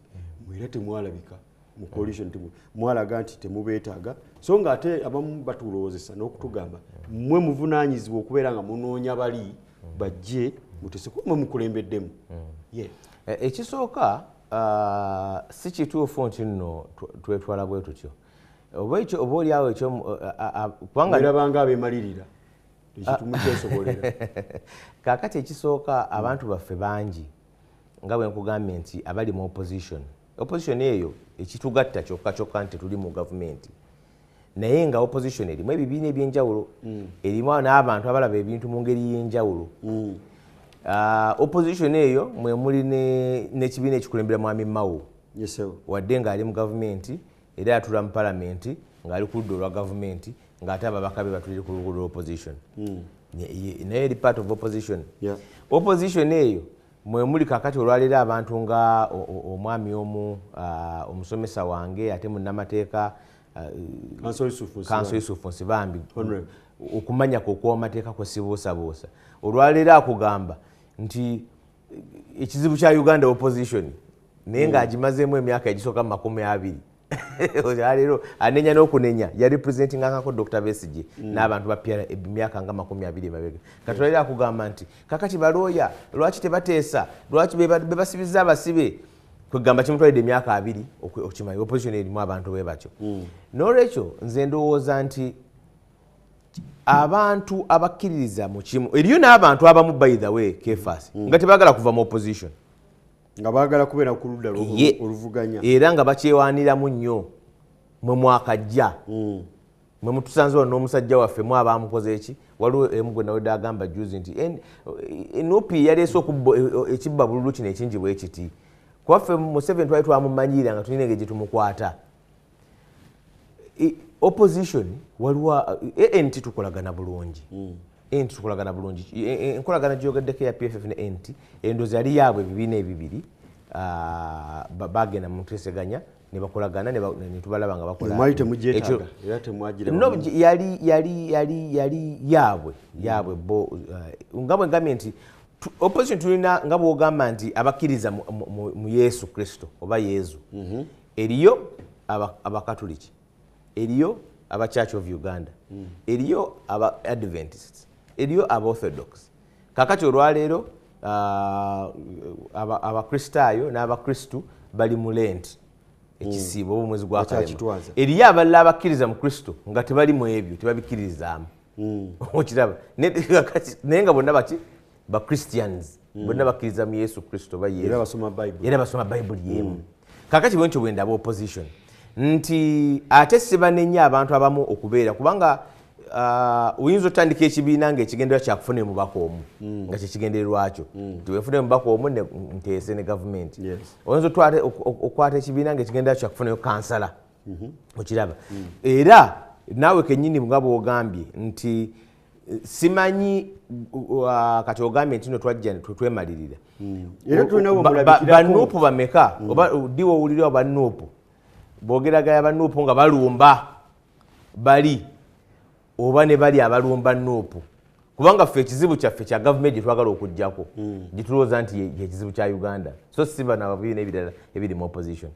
mwera temwalabika mu coalition mwalaga nti temubeetaaga so nga ate abamu batulowoozesa n'okutugamba mmwe muvunaanyizibwa okubeera nga munoonya bali bajje mutesekuba mukulembeddemu. Ekisooka si kituufu nti nno twetwala bwe tutyo oba oliawo ekyo kubanga erabanga abeemalirira ekitumu kyesobolera kaakati ekisooka abantu baffe bangi nga bwe nkugambye nti abali mu opposition eyo ekitugatta kyokka nti tuli mu gavumenti naye nga opposition erimu ebibiina ebyenjawulo erimu n'abantu abalaba ebintu mu ngeri y'enjawulo. Opposition eyo mwe muli n'ekibiina ekikulembera Mwami Mao wadde ng'ali mu gavumenti era atula mu palamenti ng'ali ku ludda olwa gavumenti ng'ate ababaka be batulire ku ludda opposition naye eri part of opposition. Opposition eyo mwe muli kakati olwaleero abantu nga omwami omu omusomesa wange ate munnamateeka Kanso Yusufu Nsibambi okumanya kw'okw'amateeka kwe sibuusabuusa olwaleero akugamba nti ekizibu kya Uganda opposition naye ng'agimazeemu emyaka egisooka mu 20 olwaleero anenya n'okunenya yarepresentingangako Dr. Besigye n'abantu ba PRA emyaka nga 20 emabega kati olwaleero akugamba nti kakati balooya lwaki tebateesa lwaki bebasibiza abasibe kwegamba kimutwalidde emyaka 2 okimanyi opposition erimu abantu bwe batyo. N'olwekyo nze ndowooza nti abantu abakkiririza mu kimu eriyo n'abantu abamu by the way Kefas nga tebaagala kuva mu opposition nga baagala kubeera ku ludda oluvuganya era nga bakyewaaniramu nnyo mwe mwakajja mwe mutusanze wano n'omusajja waffe mu abamukoze eki waliwo emu gwe nawedde agamba juzi nti NUP yaleese ekibba bululu kino ekingi bwe kiti kwaffe mu 7 twali twamumanyira nga tulina engeri gye tumukwata opposition waliwo ANT tukolagana bulungi tukolagana bulungi enkolagana gyogeddeko ya PFF ne ANT endoozi yali yaabwe ebibiina ebibiri bagenda mu nteeseganya ne bakolagana ne tubalaba nga bakola yali yaabwe bo nga bwe ngambye nti opposition tulina nga bw'ogamba nti abakkiriza mu Yesu Kristo oba Yezu eriyo abakatuliki eriyo aba Church of Uganda eriyo aba Adventists eriyo aba Orthodox kakati olwaleero abakristaayo n'abakristu bali mu Lent ekisiibo oba omwezi gwa Kalema eriyo abalala abakkiriza mu Kristo nga tebali mu ebyo tebabikkiririzaamu okiraba naye nga bonna baki ba Christians bonna bakkiriza mu Yesu Kristo ba Yesu era basoma Bible yemu kakati bwentyo bwe ndaba opposition nti ate sibanenya abantu abamu okubeera kubanga oyinza otandika ekibiina ng'ekigendererwa kyakufuna omubaka omu nga kyekigendererwa kyo tiwefuna omubaka omu nteese ne gavumenti oyinza okwata ekibiina ng'ekigendererwa kyakufunayo kansala okiraba era naawe kennyini nga bw'ogambye nti simanyi kati ogambye nti no twajja twemalirira banuupu bameka oba ddiwo owulirawo banuupu boogeraganya banuupu nga balumba bali oba ne bali abalumba nuupu kubanga ffe ekizibu kyaffe kya gavumenti gye twagala okuggyako gitulowooza nti ekizibu kya Uganda so si bano ababiina ebirala ebiri mu opposition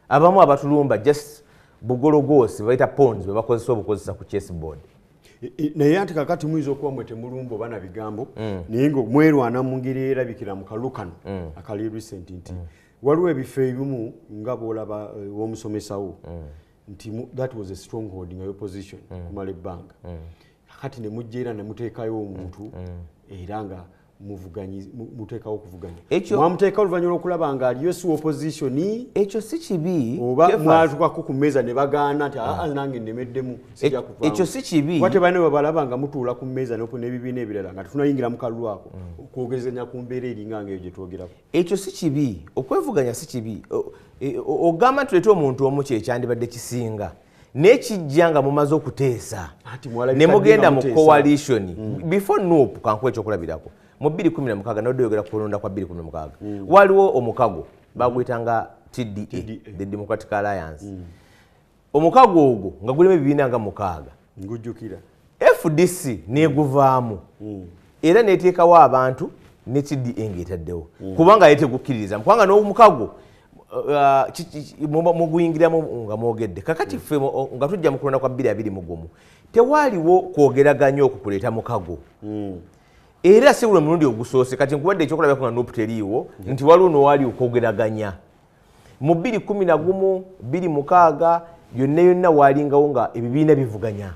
abamu abatulumba just bugologoosi bayita pawns bwe bakozesa obukozesa ku chessboard naye anti kakati muyinza okuba mwe temulumba oba na bigambo naye nga mwerwana mu ngeri erabikira mu kalukano akali recent nti waliwo ebifo ebimu nga bw'olaba w'omusomesawo nti that was a stronghold nga opposition kumala ebbanga kakati ne mujja era ne muteekayo omuntu era nga muteekawo okuvuganya mwamuteeka oluvannyuma lw'okulaba nga aliyo si opposition ekyo si kibi oba mwatukako ku mmeeza ne bagaana nti nange nnemeddemu sijja kuvaamu ekyo si kibi kuba tebalina bwe balaba nga mutuula ku mmeeza n'ebibiina ebirala nga tetunayingira mu kalulu ako okwogezanya ku mbeera eringa ngaeyo gye twogerako ekyo si kibi okwevuganya si kibi ogamba ntuleete omuntu omu kyekyandibadde kisinga n'ekijja nga mumaze okuteesa ne mugenda mu coalition before NUP kankuwa ekyokulabirako mu 2016 n'odoyogera ku kulonda kwa 2016 waliwo omukago baguyitanga TDA the Democratic Alliance omukago ogwo nga gulimu ebibiina nga mukaaga ngujjukira FDC neguvaamu era neteekawo abantu ne TDA ng'etaddewo kubanga yetegukkiririza kubanga n'omukago muguyingiramu nga mwogedde kakati ffe nga tujja mu kulonda kwa 2021 tewaaliwo kwogeraganya okukuleeta mukago era si buli mulundi ogusoose kati nkubadde ekyokulabako nga NUP teriiwo nti waliwo nowaali okwogeraganya mu 2011 2016 yonna waalingawo nga ebibiina bivuganya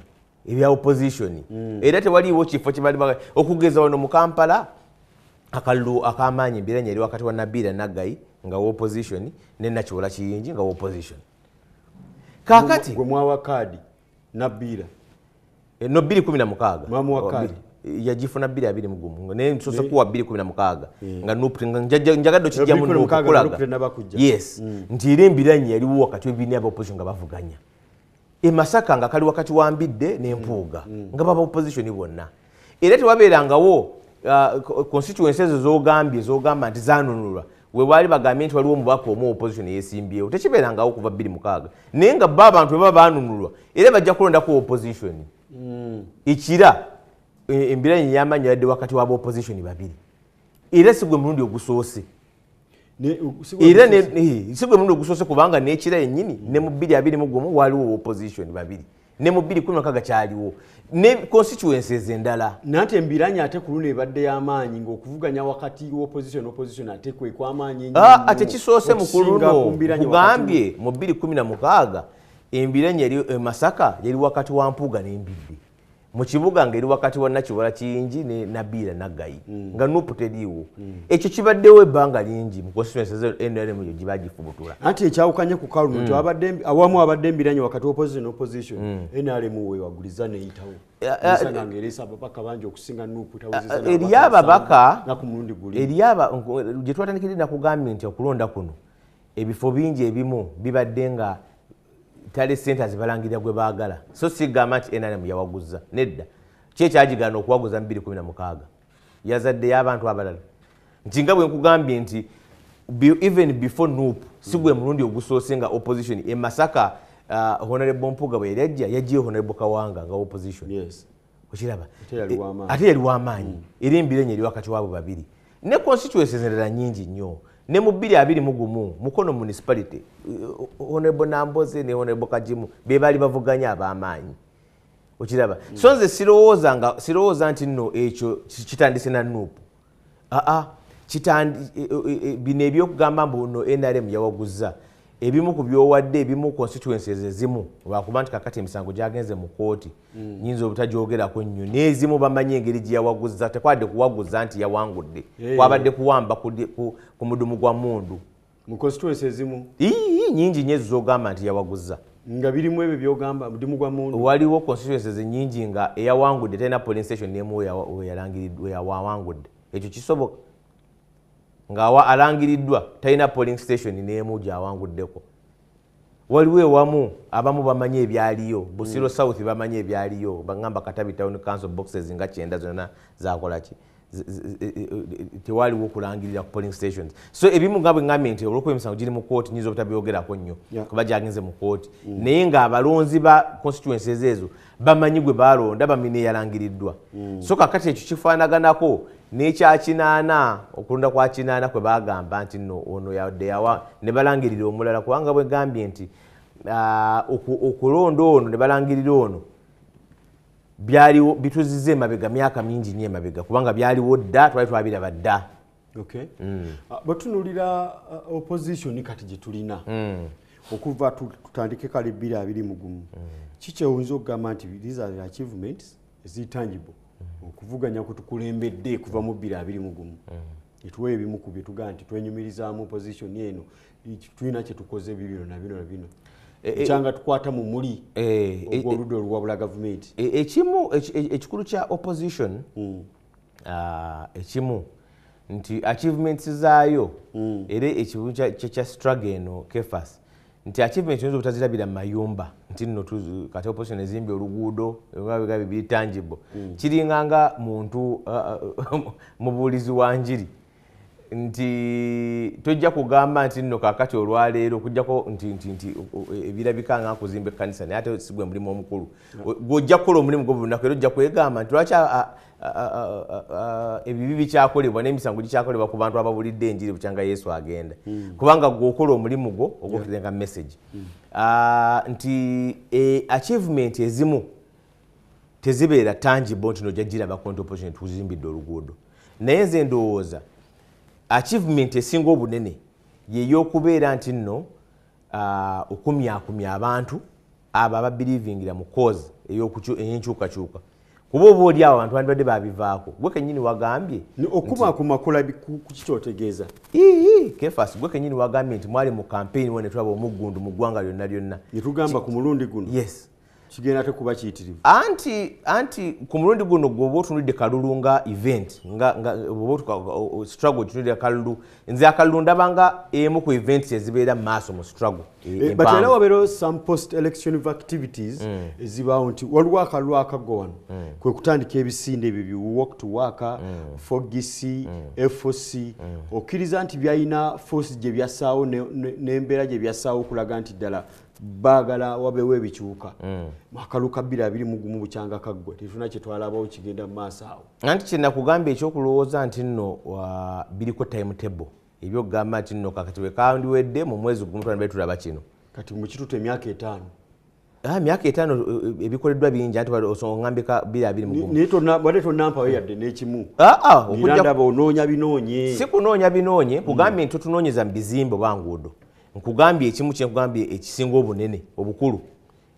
ebya opposition era tewaliiwo kifo kyebali okugeza wano mu Kampala akalulu ak'amaanyi embiranye eri wakati wa Nabiira Naggayi nga opposition ne Nakiwola Kiyingi nga opposition kakati gwe mwawa kaadi Nabiira no 2016 mwamuwa kaadi yagifuna 2021 naye nsose kuwa 2016 nga NUP njagadde kijjamu n'okukulaga yes nti era embiranye yaliwo wakati w'ebibiina bya opposition nga bavuganya Masaka nga kali wakati wa Mbidde n'Empuuga nga baba opposition bonna era tewabeerangawo constituencies z'ogamba nti zaanunulwa we baali bagambye nti waliwo omubaka omu opposition yeesimbyewo tekibeerangawo kuva 2016 naye nga bo abantu bwe baba baanunulwa era bajja kulondako opposition ekira embiranye y'amaanyi yadde wakati w'aba opposition babiri era si gwe mulundi ogusoose era si gwe mulundi ogusoose kubanga n'ekira yennyini ne mu 2021 waliwo opposition babiri ne mu 2016 kyaliwo ne constituencies endala nate embiranye ate ku luno ebadde y'amaanyi ng'okuvuganya wakati opposition ate kw'amaanyi ate kisoose mu kuluno kugambye mu 2016 embiranye yali Masaka yali wakati wa Mpuuga n'Embidde mu kibuga ngeri wakati wa Nakiwola Kiyingi ne Nabiira Naggayi nga NUP teriiwo ekyo kibaddewo ebbanga lingi mu constituencies NRM gye bagifubutula ati ekyawukanye ku kaluno nti awamu abadde embiranye wakati opposition NRM we waguliza neeyitawo esanga ngeresa ababaka bangi okusinga NUP eri ababaka naku mulundi guli eri gye twatandikidde nakugambye nti okulonda kuno ebifo bingi ebimu bibadde nga tali centers balangirira gwe baagala so sigamba nti NRM yawaguza nedda kyekyagigaana okuwaguza mu 2016 yazadde y'abantu abalala nti nga bwe nkugambye nti even before NUP si gwe mulundi ogusoose nga opposition Masaka Honorable Mpuuga bwe yajja yagiye Honorable Kawanga nga opposition okiraba ate yali w'amaanyi era embiranye eri wakati wabo babiri ne constituencies endala nnyingi nnyo ne mu 2021 Mukono municipality Honorable Namboze ne Honorable Kajimu be bali bavuganya ab'amaanyi okiraba so nze sirowooza nti nno ekyo kitandise na NUP bino ebyokugamba mbu no NRM yawaguza ebimu ku byowadde ebimu constituencies ezimu lwakuba nti kakati emisango gyagenze mu kooti nyinza obutajyogerako nnyo n'ezimu bamanyi engeri gye yawaguza tekwadde kuwaguza nti yawangudde kwabadde kuwamba ku mudumu gwa mundu mu constituencies ezimu nyingi nnyo ezizogamba nti yawaguza nga birimu ebyo byogamba mudumu gwa mundu waliwo constituencies nyingi nga eyawangudde talina polling station n'emu we yawangudde ekyo kisoboka nga alangiriddwa talina polling station n'emu gy'awanguddeko waliwo ewamu abamu bamanyi ebyaliyo Busiro South bamanyi ebyaliyo bagamba Katabi Town Council boxes nga 9 zonna zakola ki tewaliwo okulangirira ku polling stations. So ebimu nga bwe ngambye nti olwokuba emisango giri mu kooti nyinza obutabyogerako nnyo kuba gyagenze mu kooti naye ng'abalonzi ba constituencies ezo bamanyi gwe balonda bamine yalangiriddwa. So kakati ekyo kifaanaganako n'ekyakinaana okulonda kwa kinaana kwe bagamba nti nno ono yadde yawa ne balangirira omulala kubanga bwe gambye nti okulonda ono ne balangirira ono byaliwo bituzize emabega myaka mingi nnyo emabega kubanga byaliwo dda twali twabiraba dda. Batunulira opposition kati gye tulina okuva tutandike kale 2021 kiki oyinza okugamba nti these are the achievements ezitangible okuvuganya kutukulembedde kuva mu 2021 etuwe ebimu ku bye tugaa nti twenyumirizaamu opposition eno tulina kye tukoze bibino na bino kyanga tukwata mu muli ogw'oludda oluwabula gavumenti. Ekimu ekikulu kya opposition ekimu nti achievements zaayo era ekibu kya struggle eno Kefas nti achievements nizo butazirabira mu mayumba nti nno kati opposition ezimbye oluguudo ebintu bibiri tangible kiringanga muntu mubuulizi wa njiri nti tojja kugamba nti nno kakati olwaleero kujjako nti ebirabika nga kuzimba ekkanisa naye ate sigwe mulimu omukulu gw'ojja kukola omulimu gwo bunaku era ojja kwegamba nti lwaki ebibi bikyakolebwa n'emisango gikyakolebwa ku bantu ababulidde enjiri bukyanga Yesu agenda kubanga gw'okola omulimu gwo ogw'okutenga message nti achievement ezimu tezibeera tangible nti nojja girabako nti opposition tuzimbidde oluguudo naye nze ndowooza achievement esinga obunene yeyokubeera nti nno okumyakumya abantu abo ababelievingira mu cause ey'enkyukakyuka kuba oba oli awo abantu bandibadde babivaako gwe kenyini wagambye okumakumakula kukikyotegeeza Kefas gwe kenyini wagambye nti mwali mu campaign wone tulaba omuggundu mu ggwanga lyonna lyonna netugamba ku mulundi guno yes kigenda tekuba kiyitirivu anti ku mulundi guno gwoba otunulidde kalulu nga event nga struggle otunulidde kalulu nze akalulu ndabanga emu ku events ezibeera mu maaso mu struggle but era wabeerawo some post election activities ezibaawo nti waliwo akalulu akaggwa wano kwe kutandika ebisinde ebyo walk to work fogisi FOC okkiriza nti byalina force gye byassaawo n'embeera gye byassaawo okulaga nti ddala baagala wabeewo ebikyuka akalulu ka 2021 bukyanga kaggwe tetuna kye twalabawo kigenda mu maaso awo anti kye nakugamba ekyokulowooza nti nno biriko timetable ebyokugamba nti nno kakati we kandiwedde mu mwezi gumu twandibadde tulaba kino kati mu kituufu emyaka 5 myaka 5 ebikoleddwa bingi anti ongambika 2021 naye wadde tonampawo yadde n'ekimu ndaba onoonya binoonye si kunoonya binoonye kugambye nti totunoonyeza mu bizimbe oba nguudo nkugambye ekimu kyenkugambye ekisinga obunene obukulu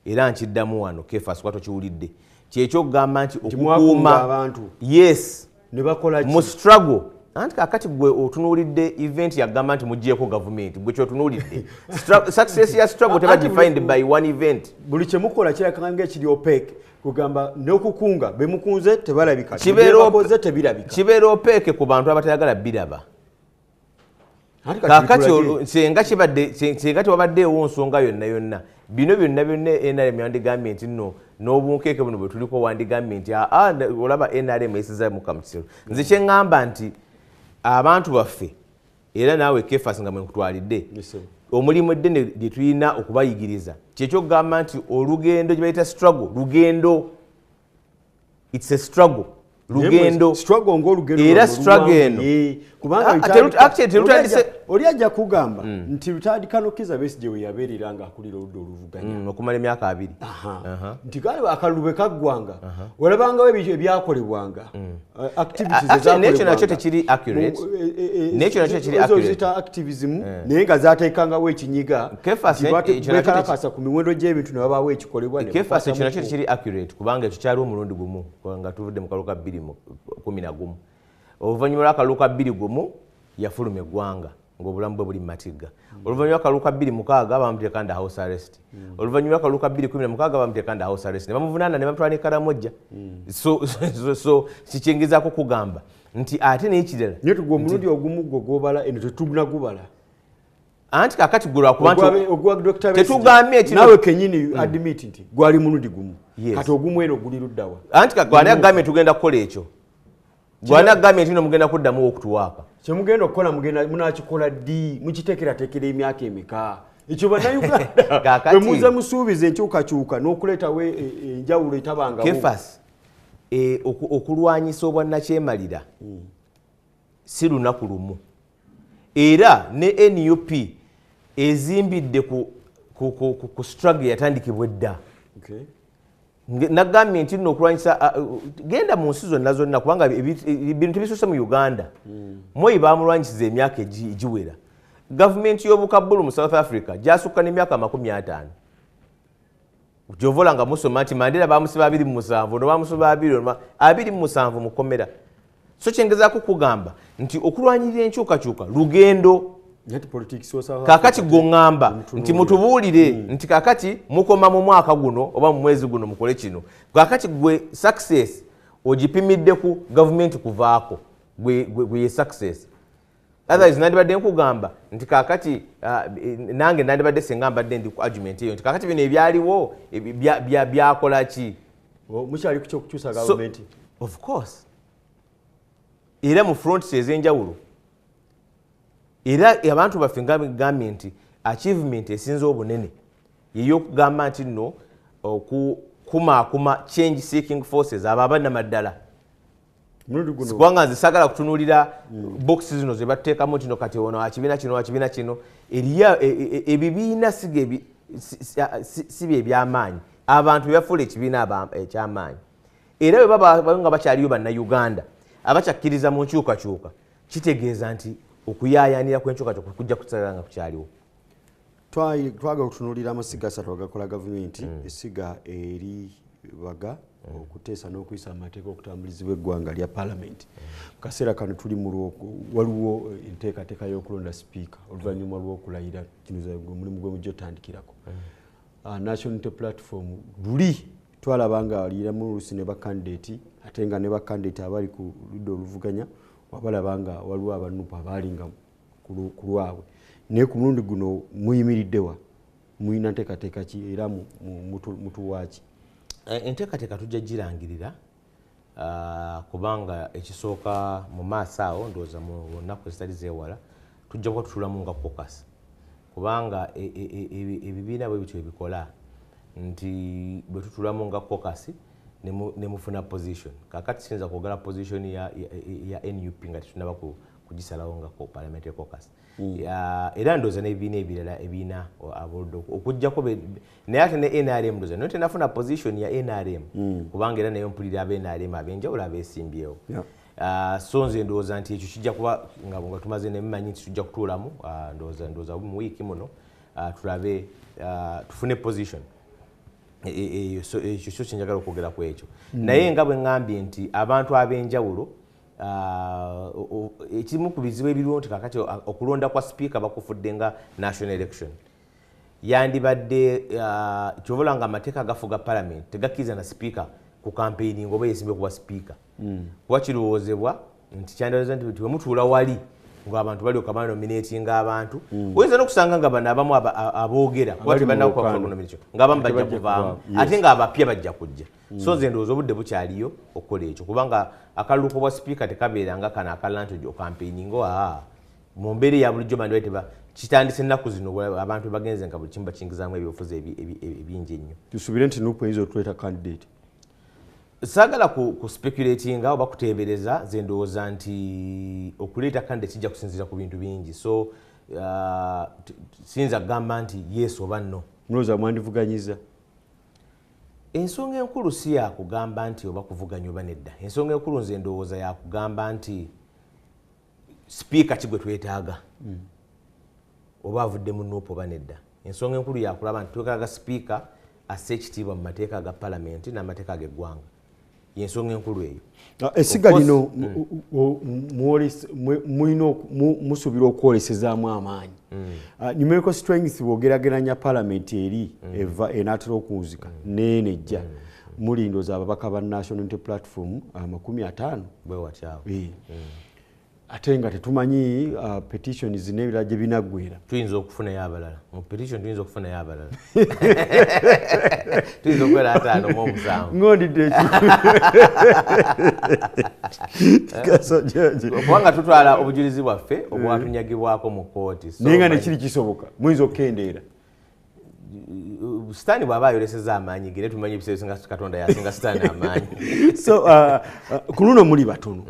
era nkiddamu wano Kefas kwa tokiwulidde kyekyokugamba nti okukuuma abantu yes ne bakola mu struggle anti kakati gwe otunuulidde event yagamba nti muggyeko gavumenti gwe kyotunuulidde success ya struggle teba defined by one event buli kyemukola kirakanga ekiri opaque kugamba n'okukunga bemukunze tebalabika kibeera tebirabika kibeera opaque ku bantu abatayagala biraba kakati senga tewabaddeewo nsonga yonna bino byonna NRM yandigambye nti nno n'obunkeeke buno bwe tuliko wandigambye nti olaba NRM esiza mu kamusiro nze kyeŋŋamba nti abantu baffe era naawe Kefas nga mwekutwalidde omulimu eddene gye tulina okubayigiriza kyekyokugamba nti olugendo gye bayita struggle lugendo it's a struggle lugendo era struggle eno oli ajja kugamba nti lutandika n'okkiza Besigye we yabeerera ng'akulira oludda oluvuganya okumala emyaka 2 nti kale akalulu bwe kaggwanga olabangawo ebyakolebwanga nekyo nakyo tekiri accurate nekyo nakyo tekiri accurate zita activism naye nga zaateekangawo ekinyiga bekalakasa ku miwendo gy'ebintu ne babaawo ekikolebwa Kefas ekyo nakyo tekiri accurate kubanga ekyo kyaliwo omulundi gumu nga tuvudde mu kalulu ka 2011 oluvannyuma lw'akalulu ka 2021 yafuluma eggwanga ng'obulamu bwe buli mu matigga oluvannyuma lw'akalulu ka 2006 bamuteeka under house arrest oluvannyuma lw'akalulu ka 2016 bamuteeka under house arrest ne bamuvunaana ne bamutwala ne Karamojja so kikyengezaako kugamba nti ate n'ekirala naye tugwa omulundi ogumu gwo gwobala eno tetunagubala anti kakati gwe lwakuba ogwa Dr. tetugambye nawe kenyini admit nti gwali mulundi gumu kati ogumu eno guli luddawa anti kagwani agambye tugenda kukola ekyo gwana gambye ntino mugenda kuddamu okutuwaaka kyemugenda okukola munakikola ddi mukiteekerateekera emyaka emeka ekyo bannayuganda bwe muze musuubiza enkyukakyuka n'okuleetawo enjawulo etabangawo kefas okulwanyisa obwannakyemalira si lunaku lumu era ne NUP ezimbidde ku struggle yatandikibwa edda nagambye nti nno okulwanyisa genda mu nsi zonna kubanga bintu tebisuuse mu Uganda Moi bamulwanyisiza emyaka egiwera gavumenti y'obukabbulu mu South Africa gyasukka n'emyaka 50 gyovola nga musoma nti Mandela bamusiba 27 no bamusiba 27 mu kkomera so kyengezaako kugamba nti okulwanyirira enkyukakyuka lugendo kakati gongamba nti mutubuulire nti kakati mukoma mu mwaka guno oba mu mwezi guno mukole kino kakati gwe success ogipimidde ku government kuvaako gwe ye success otherwise nandibadde nkugamba nti kakati nange nandibadde senga mbadde ndi ku argument eyo nti kakati bino ebyaliwo byakola ki mukyali ku kyokukyusa government of course era mu fronts ez'enjawulo era abantu baffe ngambye nti achievement esinza obunene yeyokugamba nti nno okukumaakuma change seeking forces abo abannamaddala sikubanga nze sagala kutunuulira boxi zino ze bateekamu nti no kati ono akibiina kino eriyo ebibiina si bye ebyamaanyi abantu bebafuula ekibiina ekyamaanyi era bwe baba nga bakyaliyo bannayuganda abakyakkiriza mu nkyukakyuka kitegeeza nti okuyaayaanira kw'enkyukakyuka kujja kusala nga kukyaliwo twaga okutunuulira amasiga asatu agakola gavumenti essiga eri baga okuteesa n'okuyisa amateeka okutambulizibwa eggwanga lya paalamenti mu kaseera kano tuli waliwo enteekateeka y'okulonda sipiika oluvannyuma lw'okulayira kino omulimu gwe mujja otandikirako national unity platform luli twalaba nga aliyiramu oluusi ne bakandidate ate nga ne bakandidate abali ku ludda oluvuganya wabalaba nga waliwo abanupu abaalinga ku lwabwe naye ku mulundi guno muyimiriddewa muyina nteekateeka ki era mutuwaaki enteekateeka tujja girangirira kubanga ekisooka mu maaso awo ndowooza mu nnaku ezitali zeewala tujja kuba tutulamu nga caucus kubanga ebibiina bwe bityo ebikola nti bwe tutulamu nga caucus ne mufuna position kakati kiyinza kwogala position ya NUP nga tetunaba kugisalawo nga parliamentary caucus era ndowooza n'ebibiina ebirala ebiina aboludde okuggyako naye ate ne NRM ndowooza naye tenafuna position ya NRM kubanga era nayo mpulira aba NRM ab'enjawulo abeesimbyewo so nze ndowooza nti ekyo kijja kuba nga tumaze nemumanyi nti tujja kutuulamu ndowooza mu wiiki muno tulabe tufune position ekyo kyenjagala okwogera ku ekyo naye nga bwe ŋŋambye nti abantu ab'enjawulo ekimu ku bizibu ebiriwo nti kakati okulonda kwa sipiika bakufudde nga national election yandibadde kyobola nga amateeka agafuga paalamenti tegakkiriza na sipiika ku campaigning oba yesimbe kuba sipiika kuba kirowoozebwa nti kyandibadde nti bwemutuula wali ng'abantu balyoka banominatinga abantu oyinza n'okusanga nga bano abamu aboogera kuba tebannakunomination ng'abamu bajja kuvaamu ate ng'abapya bajja kujja so nze ndowooza obudde bukyaliyo okukola ekyo kubanga akaluluko bwa sipiika tekabeeranga kano akalanti okampeininga mu mbeera eya bulijjo bandibate kitandise ennaku zino abantu bagenze nga buli kimu bakingizaamu ebyobufuzi ebingi ennyo tusubire nti nupu eyinza okuleeta candidate saagala ku speculatinga oba kuteebereza nze ndowooza nti okuleeta candidate kijja kusinziira ku bintu bingi so siyinza kugamba nti yes oba no mulowooza mwandivuganyiza ensonga enkulu si yakugamba nti oba kuvuganya oba nedda ensonga enkulu nze ndowooza yakugamba nti sipiika ki gwe twetaaga oba avudde mu nuupu oba nedda ensonga enkulu yakulaba nti twetaaga sipiika asse ekitiibwa mu mateeka ga paalamenti n'amateeka ag'eggwanga yensonga enkulu eyo essiga lino musuubira okwolesezaamu amaanyi numerical strength bwogerageranya paalamenti eri eva enaatera okunzika nenejja mulindooza ababaka ba national unity platform 50 bwe watyawo ate nga tetumanyi petition zinebira gye binagwera. Tuyinza okufunayo abalala mu petition, tuyinza okufunayo abalala tuyinza okukola ataano mu omusanvu ng'ondidde kubanga tutwala obujulizi bwaffe obwatunyagibwako mu kooti. naye nga nekiri kisoboka muyinza okukendeera. Sitaani bw'aba ayoleseza amaanyi gere tumanyi ebiseera bisinga Katonda yasinga Sitaani amaanyi. So ku luno muli batono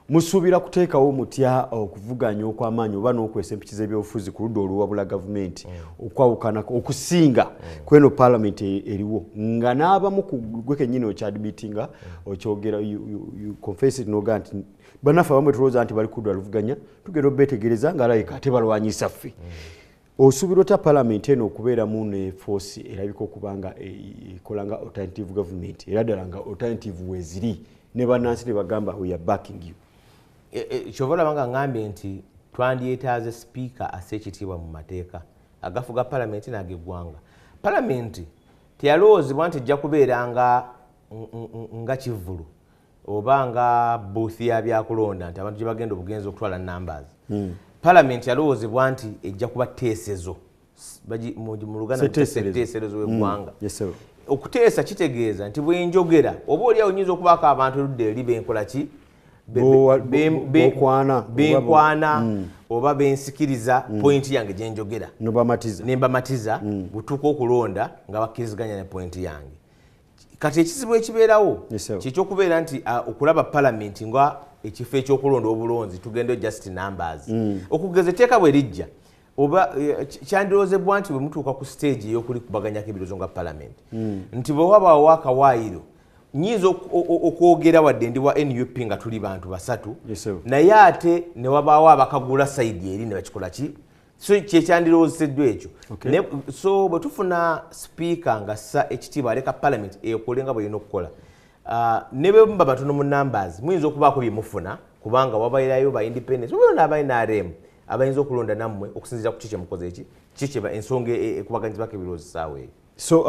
musuubira kuteekawo mutya okuvuganya okw'amaanyi oba n'okwesa empikiza ebyobufuzi ku ludda oluwabula gavumenti okwawukana okusinga kweno paalamenti eriwo nga n'abamu ku gwe kennyini okyadmitinga okyogera you confess it noga nti bannaffe abamu tulowooza nti bali ku ludda luvuganya tugenda obeetegereza nga alayika ate balwanyisa ffe. Osuubira otya paalamenti eno okubeeramu ne force erabika okuba nga ekola nga alternative government era ddala nga alternative weeziri ne bannansi ne bagamba we are backing you. Kyova olaba nga ngambye nti twandyetaaze sipiika assa ekitiibwa mu mateeka agafuga paalamenti n'ag'eggwanga. Paalamenti teyalowoozebwa nti ejja kubeera nga kivvulu oba nga buuthi ya byakulonda nti abantu gye bagenda obugenzi okutwala numbers. Paalamenti yalowoozebwa nti ejja kuba tteesezo mu Luganda tteeserezo w'eggwanga. Okuteesa kitegeeza nti bwenjogera oba oliawo nyinza okubaako abantu oludda eri benkola ki benkwana oba bensikiriza pointi yange gyenjogera nembamatiza butuuka okulonda nga bakkiriziganya ne pointi yange. Kati ekizibu ekibeerawo kyekyokubeera nti okulaba paalamenti nga ekifo ekyokulonda obulonzi tugende just numbers. Okugeza etteeka bwe lijja oba kyandiroozebwa nti bwe mutuuka ku stage ey'okulikubaganyako ebirowoozo nga paalamenti nti bwe wabaawo akawaayiro nyinza okwogera wadde ndi wa NUP nga tuli bantu basatu naye ate ne wabaawo abakagula sayidi eri ne bakikola ki so kyekyandirowoozeseddwa ekyo. So bwe tufuna sipiika nga ssa ekitiibwa aleka paalamenti ekole nga bw'erina okukola ne bwe muba batono mu numbers muyinza okubaako bye mufuna kubanga wabairayo ba independence oba n'aba NRM abayinza okulonda nammwe okusinziira ku kiki mukoze kiki ensonga ekubaganyizibwako ebirowoozo essaawa eyo. So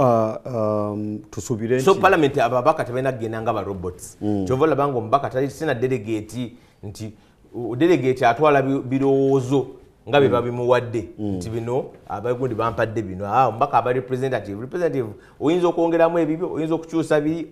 tusuubire nti so paalamenti ababaka tebalina kugenda nga ba robots. Kyova olaba nga omubaka talina delegate nti delegate atwala birowoozo nga bye babimuwadde nti bino abagundi bampadde bino omubaka aba representative oyinza okwongeramu ebibyo oyinza okukyusa biri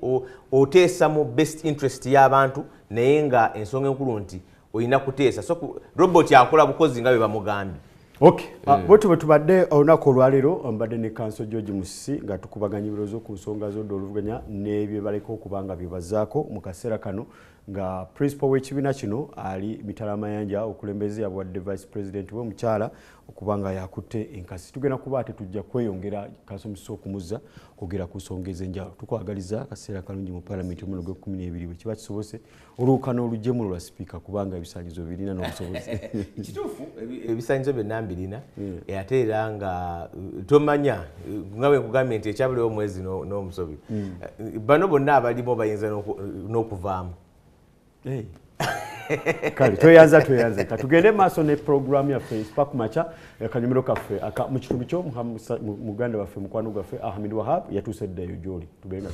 oteesa mu best interest y'abantu naye nga ensonga enkulu nti oyina kuteesa so robot akola bukozi nga bye bamugambye. Okay. Bwetu bwe tubadde olunaku olwaleero mbadde ne Kanso George Musisi nga tukubaganya ebirowoozo ku nsonga z'odda oluvuganya n'ebyo baleka okuba nga byebazaako mu kaseera kano nga principal w'ekibiina kino ali Mitala Mayanja okulembeze yabwadde vice president we mukyala okuba nga yakutte enkasi. Tugenda kuba ate tujja kweyongera Kanso Musisi okumuzza kwogera ku nsonga ez'enjawulo. Tukwagaliza akaseera kalungi mu paalamenti omulundi gwe 12 bwe kiba kisobose oluwukana oluggyemu lwa sipiika kubanga ebisaanyizo birina n'obusobozi. Kituufu ebisaanyizo byonna mbirina ate era nga tomanya nga bwe nkugambye nti ekyabuliwo omwezi n'omusobi bano bonna abalimu bayinza n'okuvaamu. Kale tweyanza katugende maaso ne programu yaffe Spark Macha akanyumiro kaffe mu kitundu kyo muganda waffe mukwano gwaffe Ahmed Wahab yatuuseddeyo gy'oli tugenda